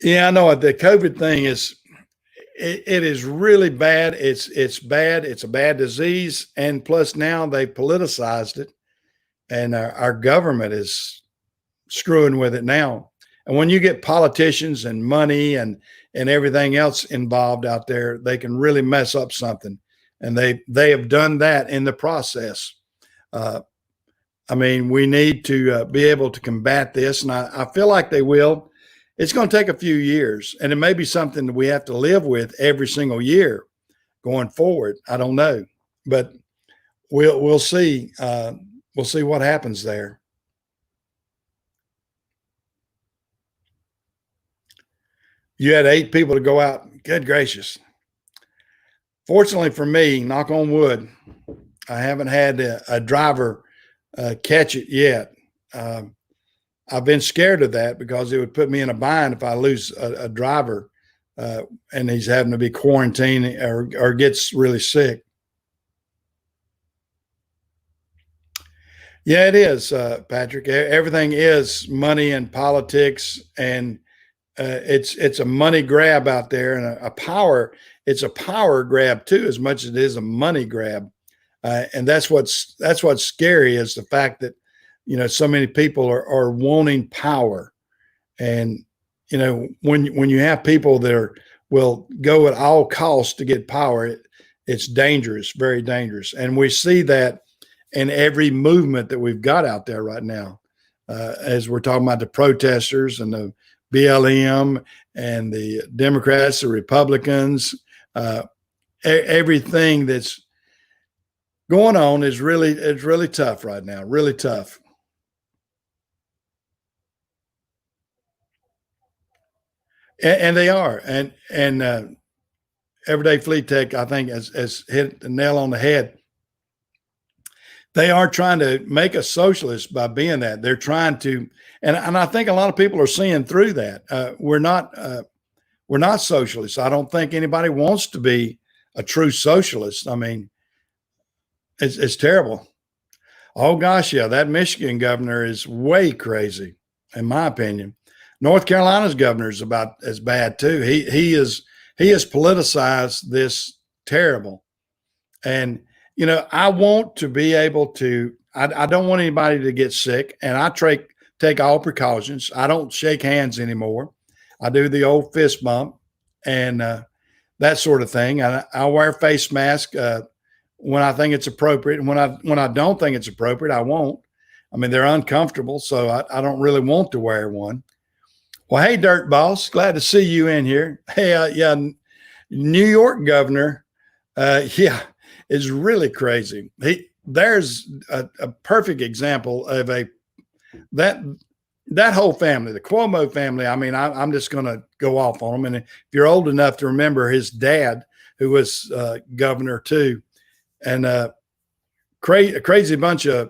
Yeah, I know the COVID thing it is really bad. It's bad. It's a bad disease, and plus now they politicized it, and our government is screwing with it now. And when you get politicians and money and everything else involved out there, they can really mess up something, and they have done that in the process. Uh, I mean, we need to be able to combat this, and I feel like they will. It's going to take a few years, and it may be something that we have to live with every single year going forward. I don't know, but we'll see. We'll see what happens there. You had 8 people to go out. Good gracious. Fortunately for me, knock on wood, I haven't had a driver catch it yet. I've been scared of that because it would put me in a bind if I lose a driver and he's having to be quarantined or gets really sick. Yeah, it is, Patrick. Everything is money and politics, and it's a money grab out there, and a power. It's a power grab too, as much as it is a money grab. And that's what's scary, is the fact that, you know, so many people are wanting power. And, you know, when you have people that will go at all costs to get power, it's dangerous, very dangerous. And we see that in every movement that we've got out there right now, as we're talking about the protesters and the BLM and the Democrats, the Republicans, everything that's going on is really tough right now, really tough. And they are, and Everyday Fleet Tech, I think, has hit the nail on the head. They are trying to make us socialists by being that. They're trying to, and I think a lot of people are seeing through that. We're not socialists. I don't think anybody wants to be a true socialist. I mean, it's terrible. Oh gosh, yeah, that Michigan governor is way crazy, in my opinion. North Carolina's governor is about as bad too. He has politicized this terrible. And you know, I want to be able to. I don't want anybody to get sick, and I take all precautions. I don't shake hands anymore. I do the old fist bump and that sort of thing. I wear a face mask when I think it's appropriate, and when I don't think it's appropriate, I won't. I mean, they're uncomfortable, so I don't really want to wear one. Well, hey, Dirt Boss, glad to see you in here. Hey, yeah, New York governor, yeah, is really crazy. There's a perfect example of that whole family, the Cuomo family. I mean, I'm just going to go off on them. And if you're old enough to remember his dad, who was governor too, and a crazy bunch of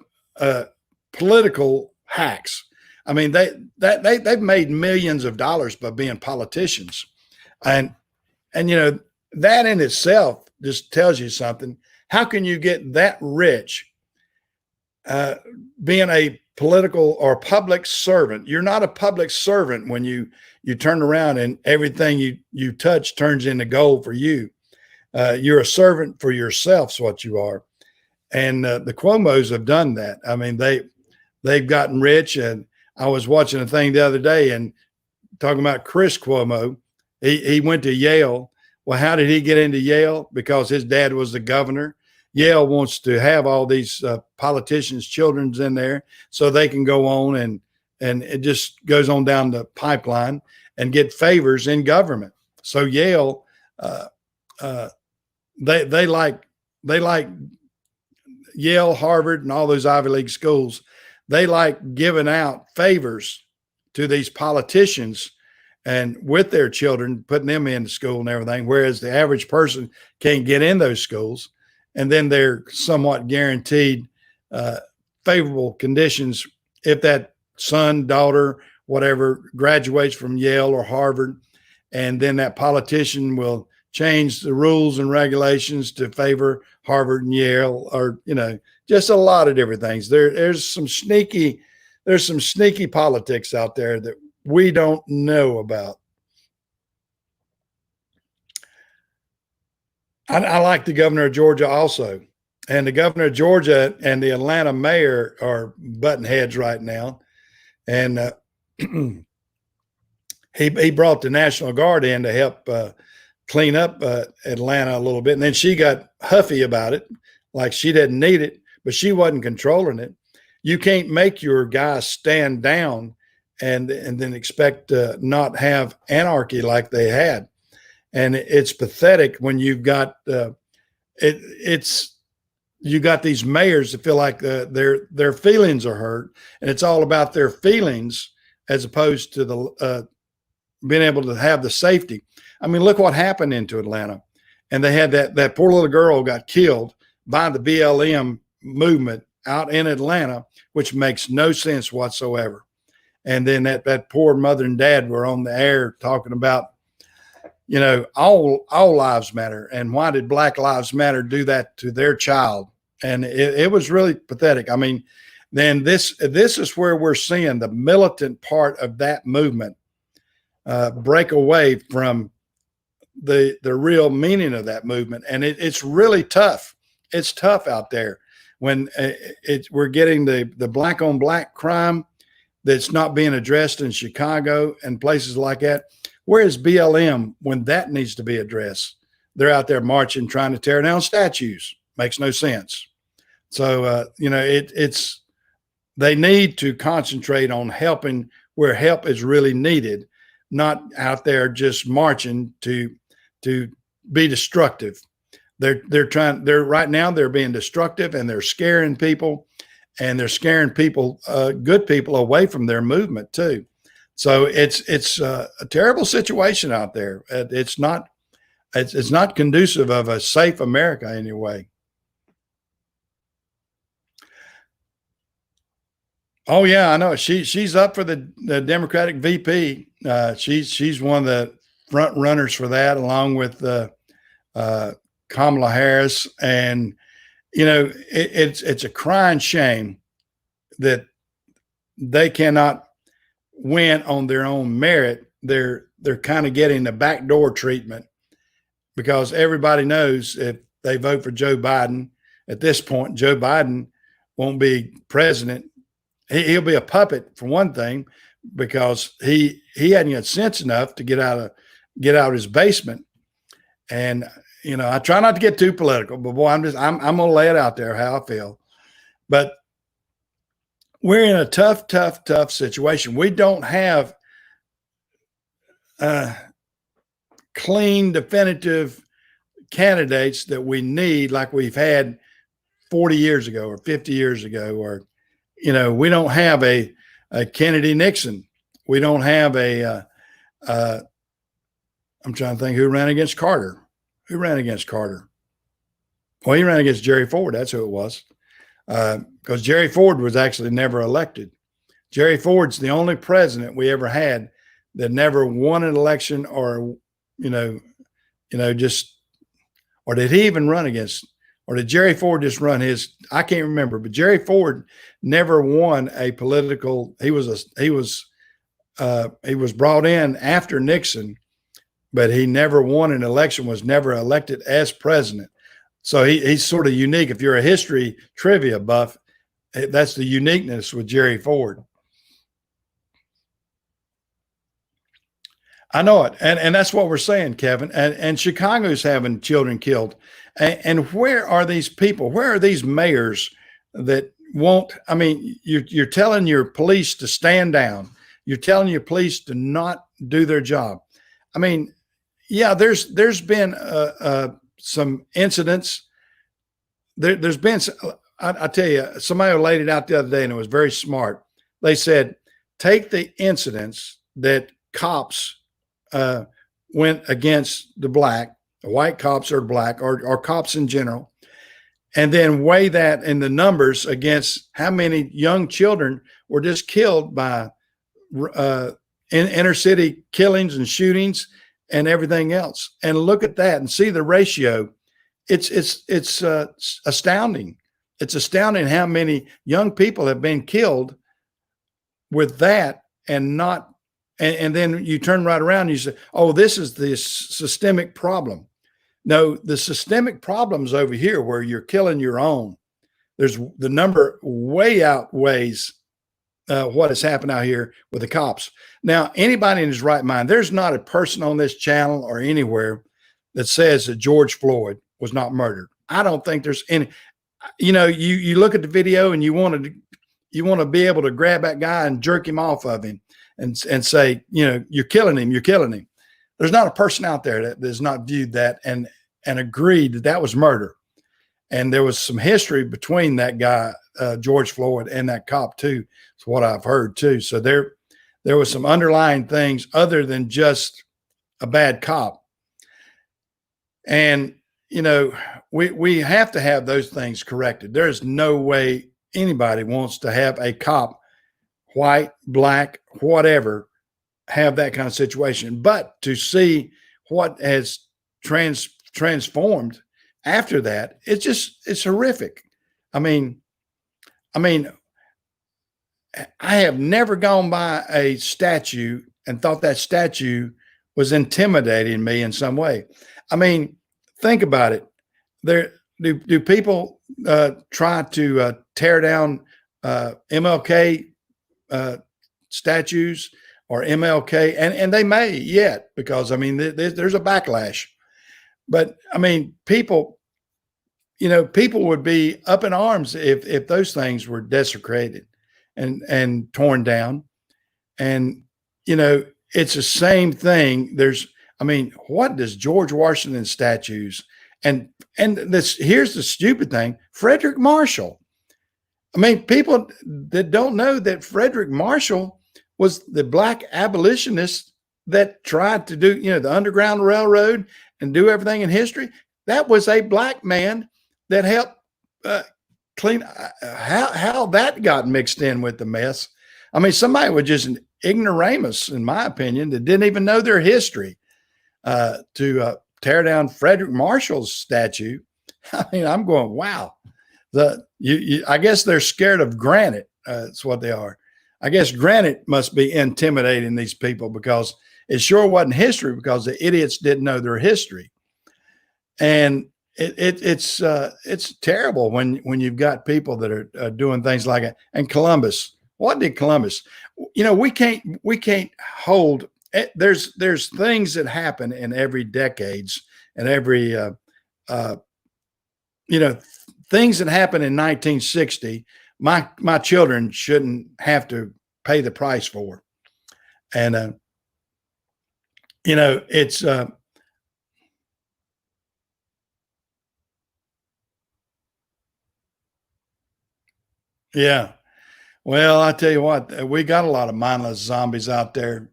political hacks. I mean, they've made millions of dollars by being politicians, and you know that in itself just tells you something, How can you get that rich being a political or public servant? You're not a public servant when you turn around and everything you touch turns into gold for you. You're a servant for yourself, is what you are. And the Cuomos have done that. I mean, they've gotten rich. And I was watching a thing the other day and talking about Chris Cuomo. He went to Yale. Well, how did he get into Yale? Because his dad was the governor. Yale wants to have all these politicians' children's in there so they can go on and it just goes on down the pipeline and get favors in government. So Yale, they like Yale, Harvard, and all those Ivy League schools. They like giving out favors to these politicians and with their children, putting them into school and everything, whereas the average person can't get in those schools. And then they're somewhat guaranteed favorable conditions if that son, daughter, whatever, graduates from Yale or Harvard. And then that politician will change the rules and regulations to favor Harvard and Yale, or, just a lot of different things. There's some sneaky politics out there that we don't know about. I like the governor of Georgia also. And the governor of Georgia and the Atlanta mayor are butting heads right now. And he brought the National Guard in to help clean up Atlanta a little bit. And then she got huffy about it, like she didn't need it, but she wasn't controlling it. You can't make your guys stand down and then expect to not have anarchy like they had. And it's pathetic when you've got you got these mayors that feel like their feelings are hurt, and it's all about their feelings as opposed to the being able to have the safety. I mean, look what happened into Atlanta, and they had that poor little girl got killed by the BLM movement out in Atlanta, which makes no sense whatsoever. And then that poor mother and dad were on the air talking about, all lives matter. And why did Black Lives Matter do that to their child? And it was really pathetic. I mean, then this is where we're seeing the militant part of that movement break away from the real meaning of that movement. And it's really tough. It's tough out there when we're getting the black on black crime that's not being addressed in Chicago and places like that. Where is BLM when that needs to be addressed? They're out there marching, trying to tear down statues. Makes no sense. So, they need to concentrate on helping where help is really needed, not out there just marching to be destructive. They're right now they're being destructive, and they're scaring people, and they're scaring people, good people, away from their movement too. So it's a terrible situation out there. It's not conducive of a safe America anyway. Oh yeah, I know. She's up for the Democratic VP. She's one of the front runners for that, along with Kamala Harris. And it's a crying shame that they cannot win on their own merit. They're kind of getting the backdoor treatment, because everybody knows if they vote for Joe Biden at this point, Joe Biden won't be president. He'll be a puppet for one thing, because he hadn't got sense enough to get out of his basement. And I try not to get too political, but boy, I'm gonna lay it out there how I feel. But we're in a tough situation. We don't have clean, definitive candidates that we need like we've had 40 years ago or 50 years ago, or we don't have a Kennedy Nixon. We don't have I'm trying to think who ran against Carter. Who ran against Carter? Well, he ran against Jerry Ford. That's who it was. Because Jerry Ford was actually never elected. Jerry Ford's the only president we ever had that never won an election, or or did he even run against or did Jerry Ford just run his? I can't remember, but Jerry Ford never won a political. He was brought in after Nixon, but he never won an election. Was never elected as president. So he's sort of unique. If you're a history trivia buff, that's the uniqueness with Jerry Ford. I know it. And that's what we're saying, Kevin. And Chicago's having children killed. And where are these people? Where are these mayors that won't? I mean, you're telling your police to stand down. You're telling your police to not do their job. I mean, yeah, there's been some incidents. There's been, I tell you, somebody laid it out the other day and it was very smart. They said, take the incidents that cops went against the white cops or black or cops in general, and then weigh that in the numbers against how many young children were just killed by inner city killings and shootings and everything else, and look at that and see the ratio. It's astounding. It's astounding how many young people have been killed with that, and not. And then you turn right around and you say, "Oh, this is the systemic problem." No, the systemic problem's over here where you're killing your own. There's the number way outweighs what has happened out here with the cops. Now, anybody in his right mind, there's not a person on this channel or anywhere that says that George Floyd was not murdered. I don't think there's any. You look at the video and you want to be able to grab that guy and jerk him off of him and say, you're killing him. You're killing him. There's not a person out there that has not viewed that and agreed that that was murder. And there was some history between that guy, George Floyd, and that cop too. It's what I've heard too. So there was some underlying things other than just a bad cop. And, we have to have those things corrected. There's no way anybody wants to have a cop, white, black, whatever, have that kind of situation. But to see what has transformed after that, it's horrific. I mean, I have never gone by a statue and thought that statue was intimidating me in some way. I mean, think about it. Do people try to tear down MLK statues or MLK, and they may yet, because there's a backlash. But people would be up in arms if those things were desecrated and torn down. And it's the same thing. What does George Washington statues and here's the stupid thing, Frederick Marshall. People that don't know that Frederick Marshall was the black abolitionist that tried to do, the Underground Railroad and do everything in history. That was a black man that helped clean. How that got mixed in with the mess. Somebody was just an ignoramus, in my opinion, that didn't even know their history to tear down Frederick Marshall's statue. I'm going, wow. I guess they're scared of granite. That's what they are. I guess granite must be intimidating these people, because it sure wasn't history, because the idiots didn't know their history. And it's terrible when you've got people that are doing things like it. And Columbus, what did Columbus? We can't hold. There's things that happen in every decades and every things that happened in 1960. My children shouldn't have to pay the price for. And it's yeah. Well, I tell you what, we got a lot of mindless zombies out there,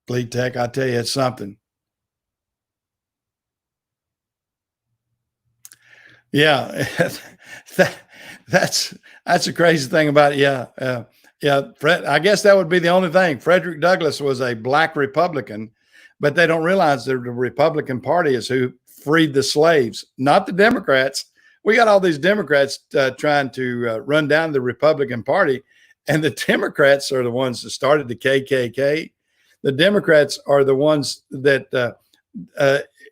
Fleet Tech. I tell you, it's something. Yeah, that's a crazy thing about it. Yeah. Fred, I guess that would be the only thing. Frederick Douglass was a black Republican, but they don't realize that the Republican Party is who freed the slaves, not the Democrats, we got all these Democrats trying to run down the Republican Party, and the Democrats are the ones that started the KKK. The Democrats are the ones that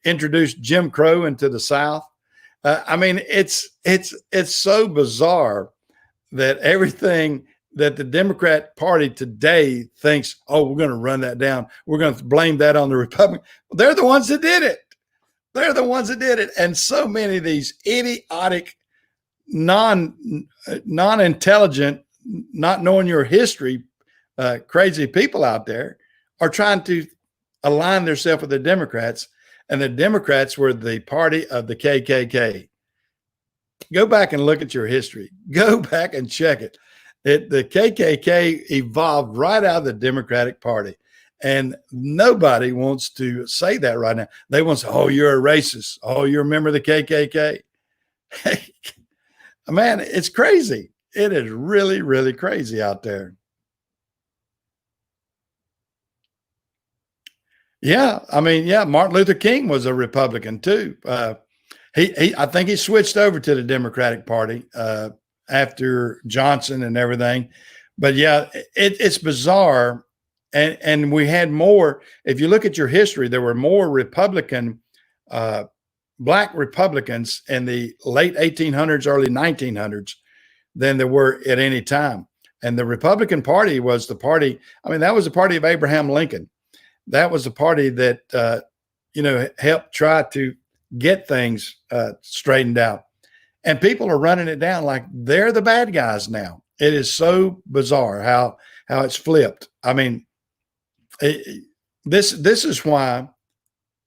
introduced Jim Crow into the South. I mean, it's so bizarre that everything that the Democrat Party today thinks, oh, we're going to run that down. We're going to blame that on the Republicans. They're the ones that did it. They're the ones that did it. And so many of these idiotic, non-intelligent, not knowing your history, crazy people out there are trying to align themselves with the Democrats. And the Democrats were the party of the KKK. Go back and look at your history. Go back and check it. The KKK evolved right out of the Democratic Party. And nobody wants to say that right now. They want to say, oh, you're a racist. Oh, you're a member of the KKK. Man, it's crazy. It is really, really crazy out there. Yeah, I mean, yeah, Martin Luther King was a Republican too. I think he switched over to the Democratic Party after Johnson and everything. But yeah, it's bizarre. And we had more. If you look at your history, there were more Black Republicans in the late 1800s, early 1900s than there were at any time. And the Republican Party was the party. I mean, that was the party of Abraham Lincoln. That was the party that helped try to get things straightened out. And people are running it down like they're the bad guys now. It is so bizarre how it's flipped. I mean, this is why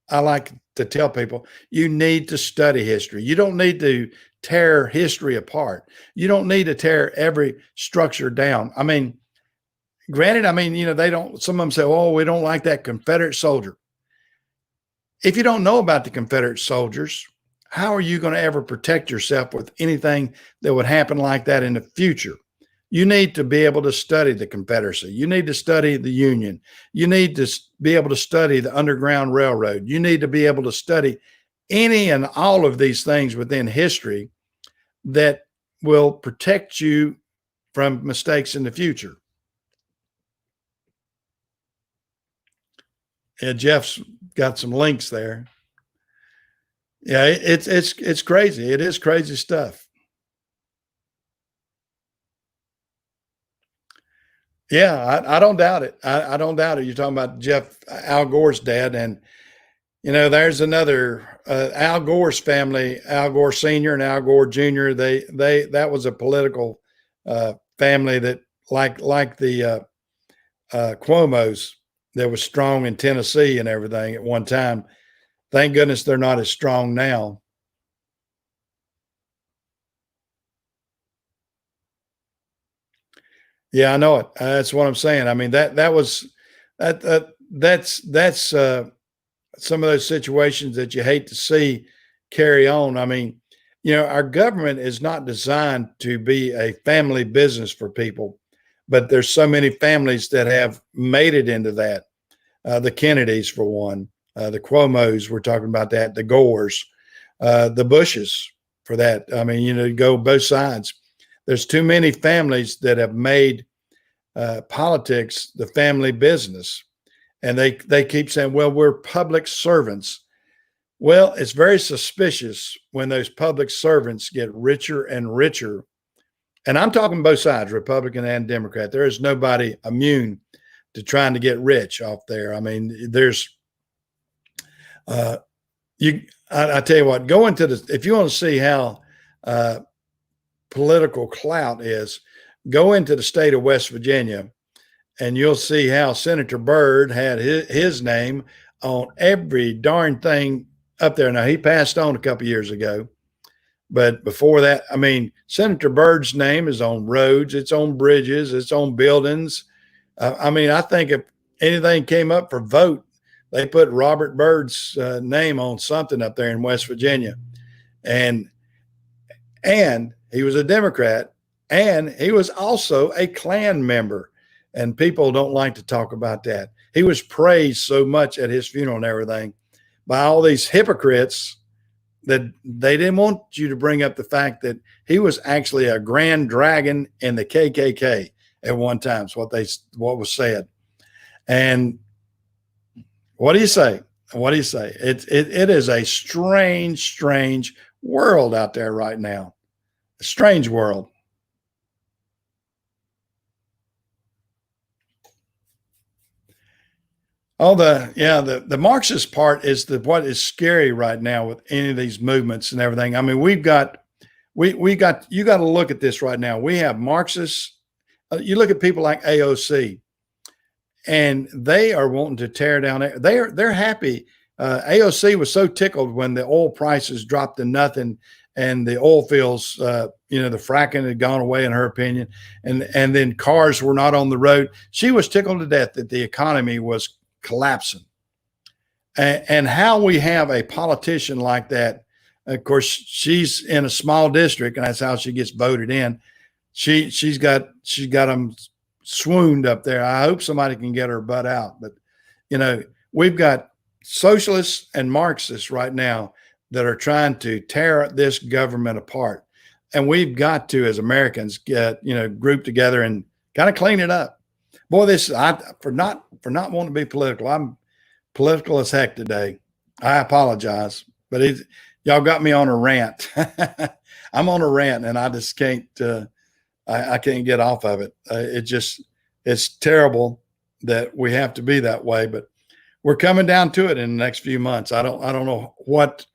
I like to tell people you need to study history. You don't need to tear history apart. You don't need to tear every structure down. I mean, granted, I mean, they don't, some of them say, oh, we don't like that Confederate soldier. If you don't know about the Confederate soldiers, how are you going to ever protect yourself with anything that would happen like that in the future? You need to be able to study the Confederacy. You need to study the Union. You need to be able to study the Underground Railroad. You need to be able to study any and all of these things within history that will protect you from mistakes in the future. Yeah, Jeff's got some links there. Yeah, it's crazy. It is crazy stuff. Yeah, I don't doubt it. I don't doubt it. You're talking about Al Gore's dad, and there's another Al Gore's family, Al Gore Sr. and Al Gore Jr. That was a political family that like the Cuomo's that was strong in Tennessee and everything at one time. Thank goodness they're not as strong now. Yeah, I know it. That's what I'm saying. I mean, that's some of those situations that you hate to see carry on. I mean, our government is not designed to be a family business for people, but there's so many families that have made it into that. The Kennedys, for one, the Cuomo's, we're talking about that, the Gores, the Bushes, for that. I mean, go both sides. There's too many families that have made politics the family business. And they keep saying, well, we're public servants. Well, it's very suspicious when those public servants get richer and richer. And I'm talking both sides, Republican and Democrat. There is nobody immune to trying to get rich off there. I mean, there's I tell you what, go into if you want to see how political clout is, go into the state of West Virginia, and you'll see how Senator Byrd had his name on every darn thing up there. Now, he passed on a couple years ago, but before that, I mean, Senator Byrd's name is on roads, it's on bridges, it's on buildings. I mean, I think if anything came up for vote, they put Robert Byrd's name on something up there in West Virginia. And he was a Democrat, and he was also a Klan member. And people don't like to talk about that. He was praised so much at his funeral and everything by all these hypocrites that they didn't want you to bring up the fact that he was actually a grand dragon in the KKK at one time. Is what was said. And what do you say? What do you say? It is a strange world out there right now. A strange world. Oh, the Marxist part is what is scary right now with any of these movements and everything. I mean, we got you got to look at this right now. We have Marxists. You look at people like AOC, and they are wanting to tear down. They're happy. AOC was so tickled when the oil prices dropped to nothing, and the oil fields, the fracking had gone away in her opinion, and then cars were not on the road. She was tickled to death that the economy was collapsing. And how we have a politician like that. Of course, she's in a small district, and that's how she gets voted in. She's got them swooned up there. I hope somebody can get her butt out. But we've got socialists and Marxists right now that are trying to tear this government apart, and we've got to, as Americans, get group together and kind of clean it up. Boy, for not wanting to be political. I'm political as heck today. I apologize, but y'all got me on a rant. I'm on a rant, and I just can't. I can't get off of it. It's terrible that we have to be that way, but we're coming down to it in the next few months. I don't know what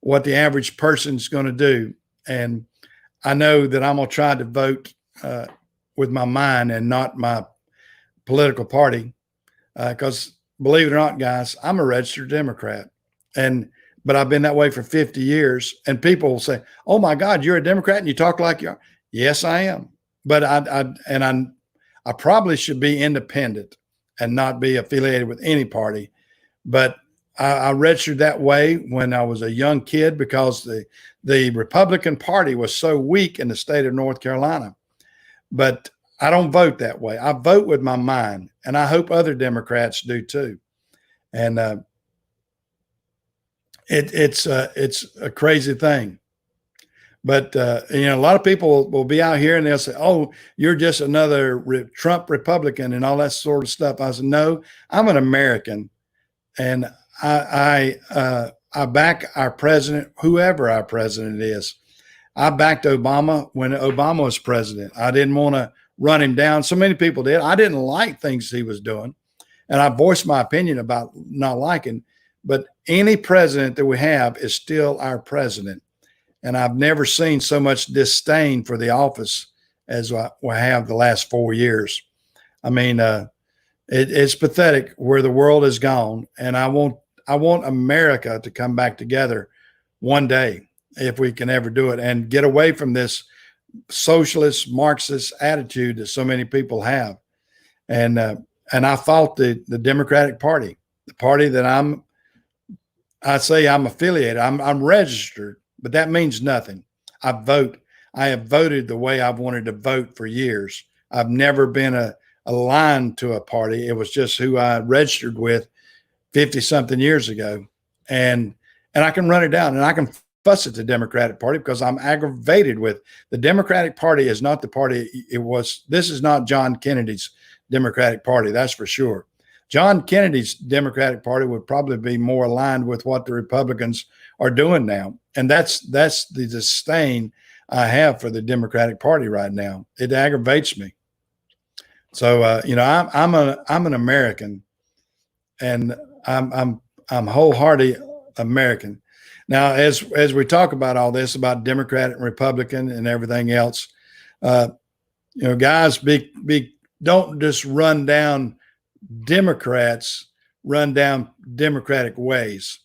the average person's going to do, and I know that I'm going to try to vote with my mind and not my political party, because believe it or not, guys, I'm a registered Democrat, but I've been that way for 50 years. And people will say, "Oh my God, you're a Democrat and you talk like you are." Yes, I am, but I probably should be independent and not be affiliated with any party. But I registered that way when I was a young kid because the Republican Party was so weak in the state of North Carolina. But I don't vote that way. I vote with my mind, and I hope other Democrats do too. And it's a crazy thing. But a lot of people will be out here and they'll say, "Oh, you're just another Trump Republican and all that sort of stuff." I said, "No, I'm an American, and I back our president, whoever our president is. I backed Obama when Obama was president. I didn't want to run him down. So many people did. I didn't like things he was doing, and I voiced my opinion about not liking. But any president that we have is still our president, and I've never seen so much disdain for the office as we have the last 4 years. I mean, it's pathetic where the world has gone, and I want America to come back together one day, if we can ever do it, and get away from this socialist Marxist attitude that so many people have. And I fought the Democratic Party, the party that I say I'm affiliated. I'm registered, but that means nothing. I vote. I have voted the way I've wanted to vote for years. I've never been aligned to a party. It was just who I registered with 50 something years ago. And I can run it down, and I can fuss at the Democratic Party because I'm aggravated with the Democratic Party is not the party it was. This is not John Kennedy's Democratic Party. That's for sure. John Kennedy's Democratic Party would probably be more aligned with what the Republicans are doing now. And that's the disdain I have for the Democratic Party right now. It aggravates me. So, I'm an American, and I'm wholehearted American. Now, as we talk about all this about Democrat and Republican and everything else, guys, don't just run down Democrats, run down Democratic ways.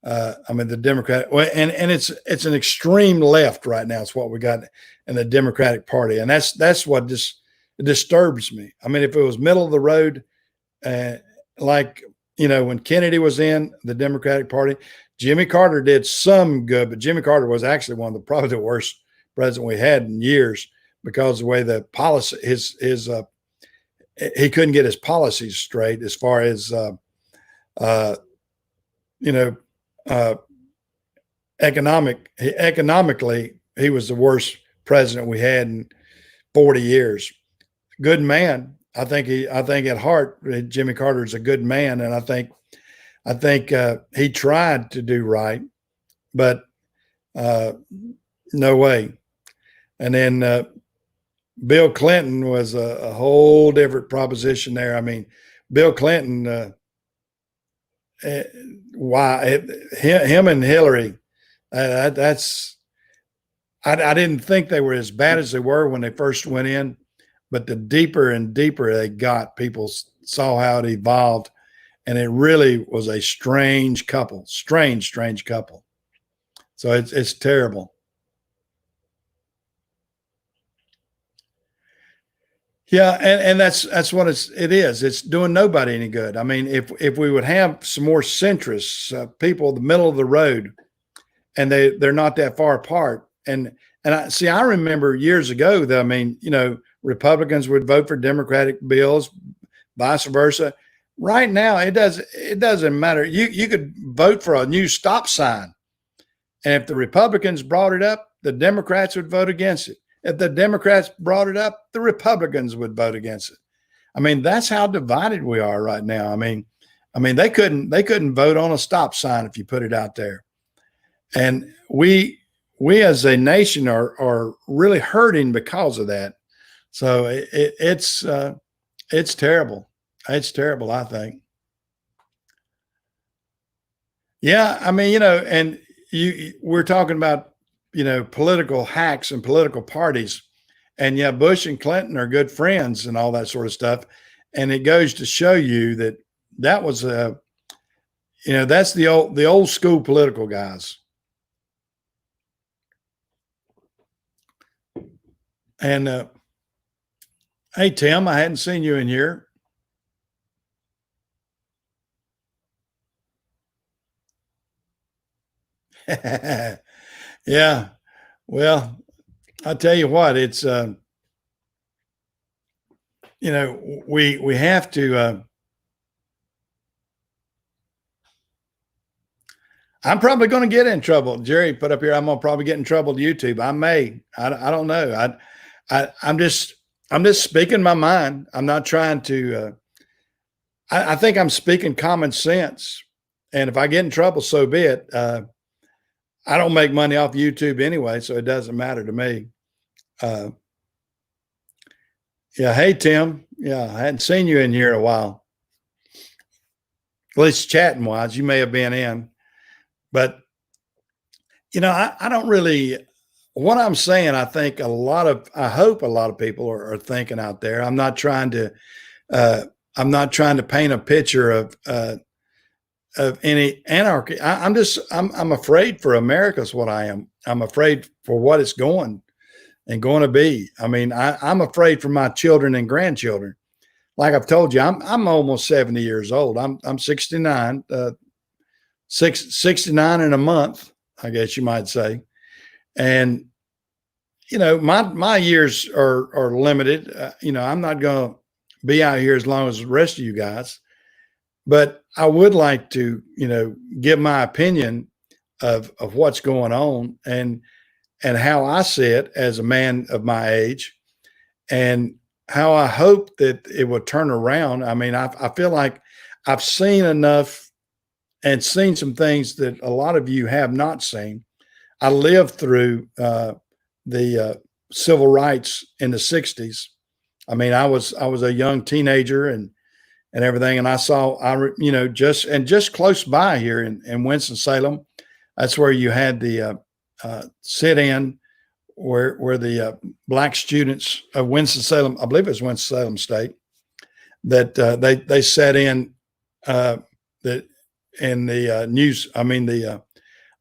The Democratic way, and it's an extreme left right now. It's what we got in the Democratic Party, and that's what it disturbs me. I mean, if it was middle of the road, when Kennedy was in the Democratic Party, Jimmy Carter did some good, but Jimmy Carter was actually probably the worst president we had in years because of the way the policy, he couldn't get his policies straight as far as, economically, he was the worst president we had in 40 years. Good man. I think at heart, Jimmy Carter is a good man. And I think he tried to do right, but no way. And then Bill Clinton was a whole different proposition there. I mean, Bill Clinton, him and Hillary, that's I didn't think they were as bad as they were when they first went in, but the deeper and deeper they got, people saw how it evolved, and it really was a strange couple, strange couple. So it's terrible. Yeah, and that's what it is. It's doing nobody any good. I mean, if we would have some more centrists, people, the middle of the road, and they're not that far apart. And I remember years ago that, I mean, you know, Republicans would vote for Democratic bills, vice versa. Right now, it doesn't matter. You could vote for a new stop sign, and if the Republicans brought it up, the Democrats would vote against it. If the Democrats brought it up, the Republicans would vote against it. I mean, that's how divided we are right now. I mean, they couldn't vote on a stop sign if you put it out there. And we as a nation are really hurting because of that. So it's terrible. It's terrible, I think. Yeah, I mean, you know, and we're talking about, you know, political hacks and political parties, and yeah, Bush and Clinton are good friends and all that sort of stuff. And it goes to show you that was you know, that's the old school political guys. And hey, Tim, I hadn't seen you in here. Yeah. Well, I tell you what, it's you know, we have to. I'm probably going to get in trouble. Jerry put up here, I'm going to probably get in trouble to YouTube. I may. I don't know. I'm just speaking my mind. I'm not trying to. I think I'm speaking common sense, and if I get in trouble, so be it. I don't make money off YouTube anyway, so it doesn't matter to me. Yeah. Hey, Tim. Yeah, I hadn't seen you in here in a while. At least chatting wise, you may have been in, but you know, I don't really. What I'm saying, I think I hope a lot of people are thinking out there. I'm not trying to paint a picture of any anarchy. I'm afraid for America is what I am. I'm afraid for what it's going to be. I mean, I'm afraid for my children and grandchildren. Like I've told you, I'm almost 70 years old. I'm 69, 69 in a month, I guess you might say. And you know, my years are limited. You know, I'm not going to be out here as long as the rest of you guys, but I would like to, you know, give my opinion of what's going on and how I see it as a man of my age, and how I hope that it will turn around. I mean, I feel like I've seen enough and seen some things that a lot of you have not seen. I lived through the civil rights in the 60s. I mean, I was a young teenager and everything. And I saw, you know, just close by here in Winston-Salem, that's where you had the sit-in where the black students of Winston-Salem, I believe it was Winston-Salem State, that they sat in that in the news. I mean,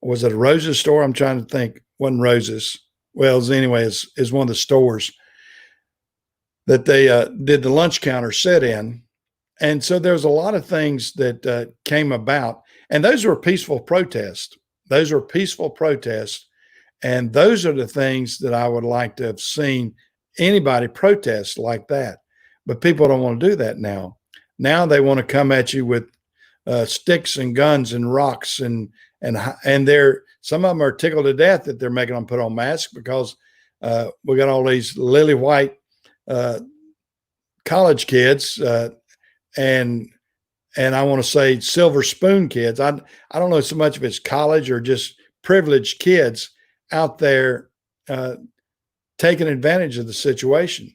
was it a Rose's store? I'm trying to think. Wasn't Rose's. Well, anyway, is one of the stores that they did the lunch counter sit in. And so there's a lot of things that came about, and those were peaceful protests. Those were peaceful protests. And those are the things that I would like to have seen anybody protest like that. But people don't want to do that now. Now they want to come at you with sticks and guns and rocks, and some of them are tickled to death that they're making them put on masks because we got all these lily white college kids and I want to say silver spoon kids. I don't know so much if it's college or just privileged kids out there taking advantage of the situation,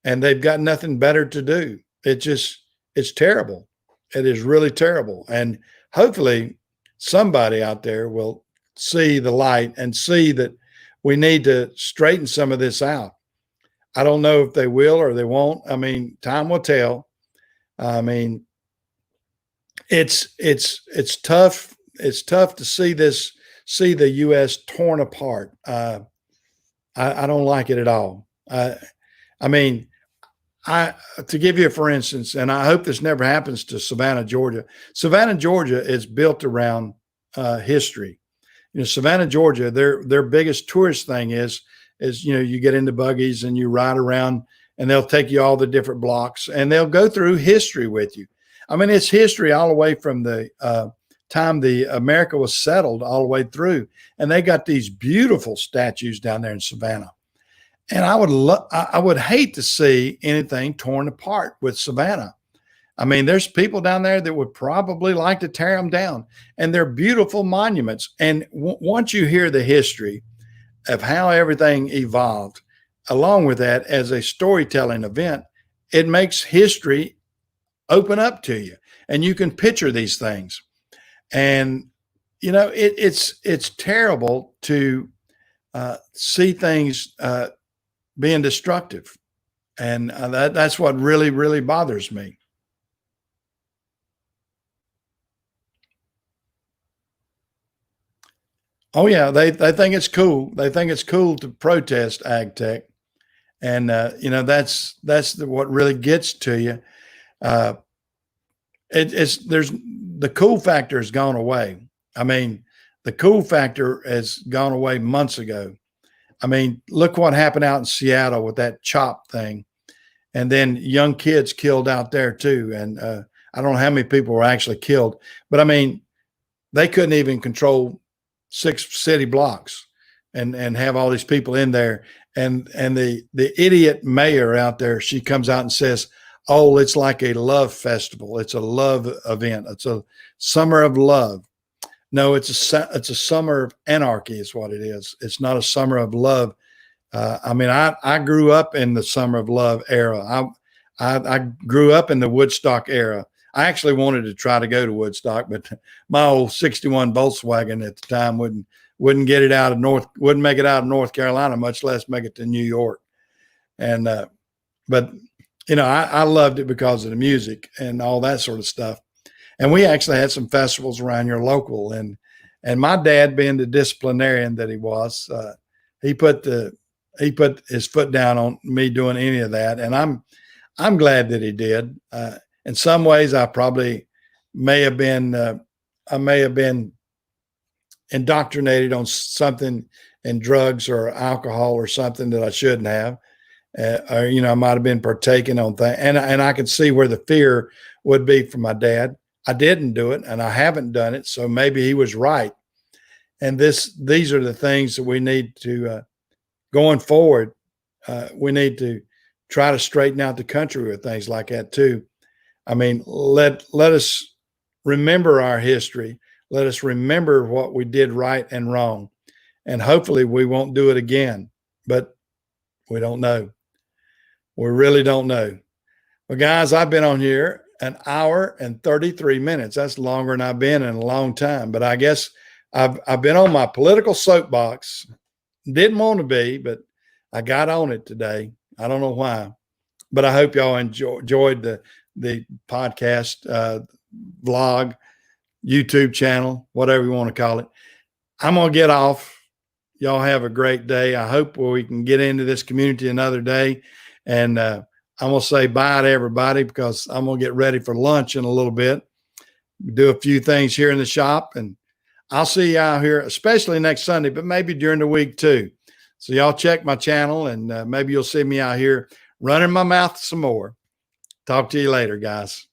and they've got nothing better to do. It's terrible. It is really terrible. And hopefully somebody out there will see the light and see that we need to straighten some of this out. I don't know if they will or they won't. I mean, time will tell. I mean, it's tough. It's tough to see the U.S. torn apart. I don't like it at all. I mean, to give you, for instance, and I hope this never happens to Savannah, Georgia. Savannah, Georgia is built around history. You know, Savannah, Georgia, their biggest tourist thing is you get into buggies and you ride around, and they'll take you all the different blocks and they'll go through history with you. I mean, it's history all the way from the time the America was settled all the way through, and they got these beautiful statues down there in Savannah. And I would hate to see anything torn apart with Savannah. I mean, there's people down there that would probably like to tear them down, and they're beautiful monuments. And once you hear the history of how everything evolved, along with that as a storytelling event, it makes history open up to you, and you can picture these things. And you know, it's terrible to see things being destructive, and that's what really, really bothers me. Oh yeah, they think it's cool. They think it's cool to protest ag tech, and you know, what really gets to you. Uh, there's the cool factor has gone away. I mean, the cool factor has gone away months ago. I mean, look what happened out in Seattle with that chop thing, and then young kids killed out there too. And I don't know how many people were actually killed, but I mean, they couldn't even control 6 city blocks and have all these people in there. And the idiot mayor out there, she comes out and says, "Oh, it's like a love festival. It's a love event. It's a summer of love." No, it's a summer of anarchy is what it is. It's not a summer of love. I mean, I grew up in the summer of love era. I grew up in the Woodstock era. I actually wanted to try to go to Woodstock, but my old '61 Volkswagen at the time wouldn't get it out of wouldn't make it out of North Carolina, much less make it to New York. And but you know, I loved it because of the music and all that sort of stuff. And we actually had some festivals around your local, and my dad, being the disciplinarian that he was, he put his foot down on me doing any of that, and I'm glad that he did. In some ways, I probably may have been indoctrinated on something in drugs or alcohol or something that I shouldn't have. Or, you know, I might have been partaking on things, and I could see where the fear would be from my dad. I didn't do it, and I haven't done it, so maybe he was right. And these are the things that we need to, going forward, we need to try to straighten out the country with things like that too. I mean, let us remember our history. Let us remember what we did right and wrong, and hopefully we won't do it again. But we don't know. We really don't know. Well, guys, I've been on here an hour and 33 minutes. That's longer than I've been in a long time. But I guess I've been on my political soapbox. Didn't want to be, but I got on it today. I don't know why. But I hope y'all enjoyed the podcast, vlog, YouTube channel, whatever you want to call it. I'm going to get off. Y'all have a great day. I hope we can get into this community another day. And I'm going to say bye to everybody because I'm going to get ready for lunch in a little bit. Do a few things here in the shop, and I'll see you out here, especially next Sunday, but maybe during the week too. So y'all check my channel, and maybe you'll see me out here running my mouth some more. Talk to you later, guys.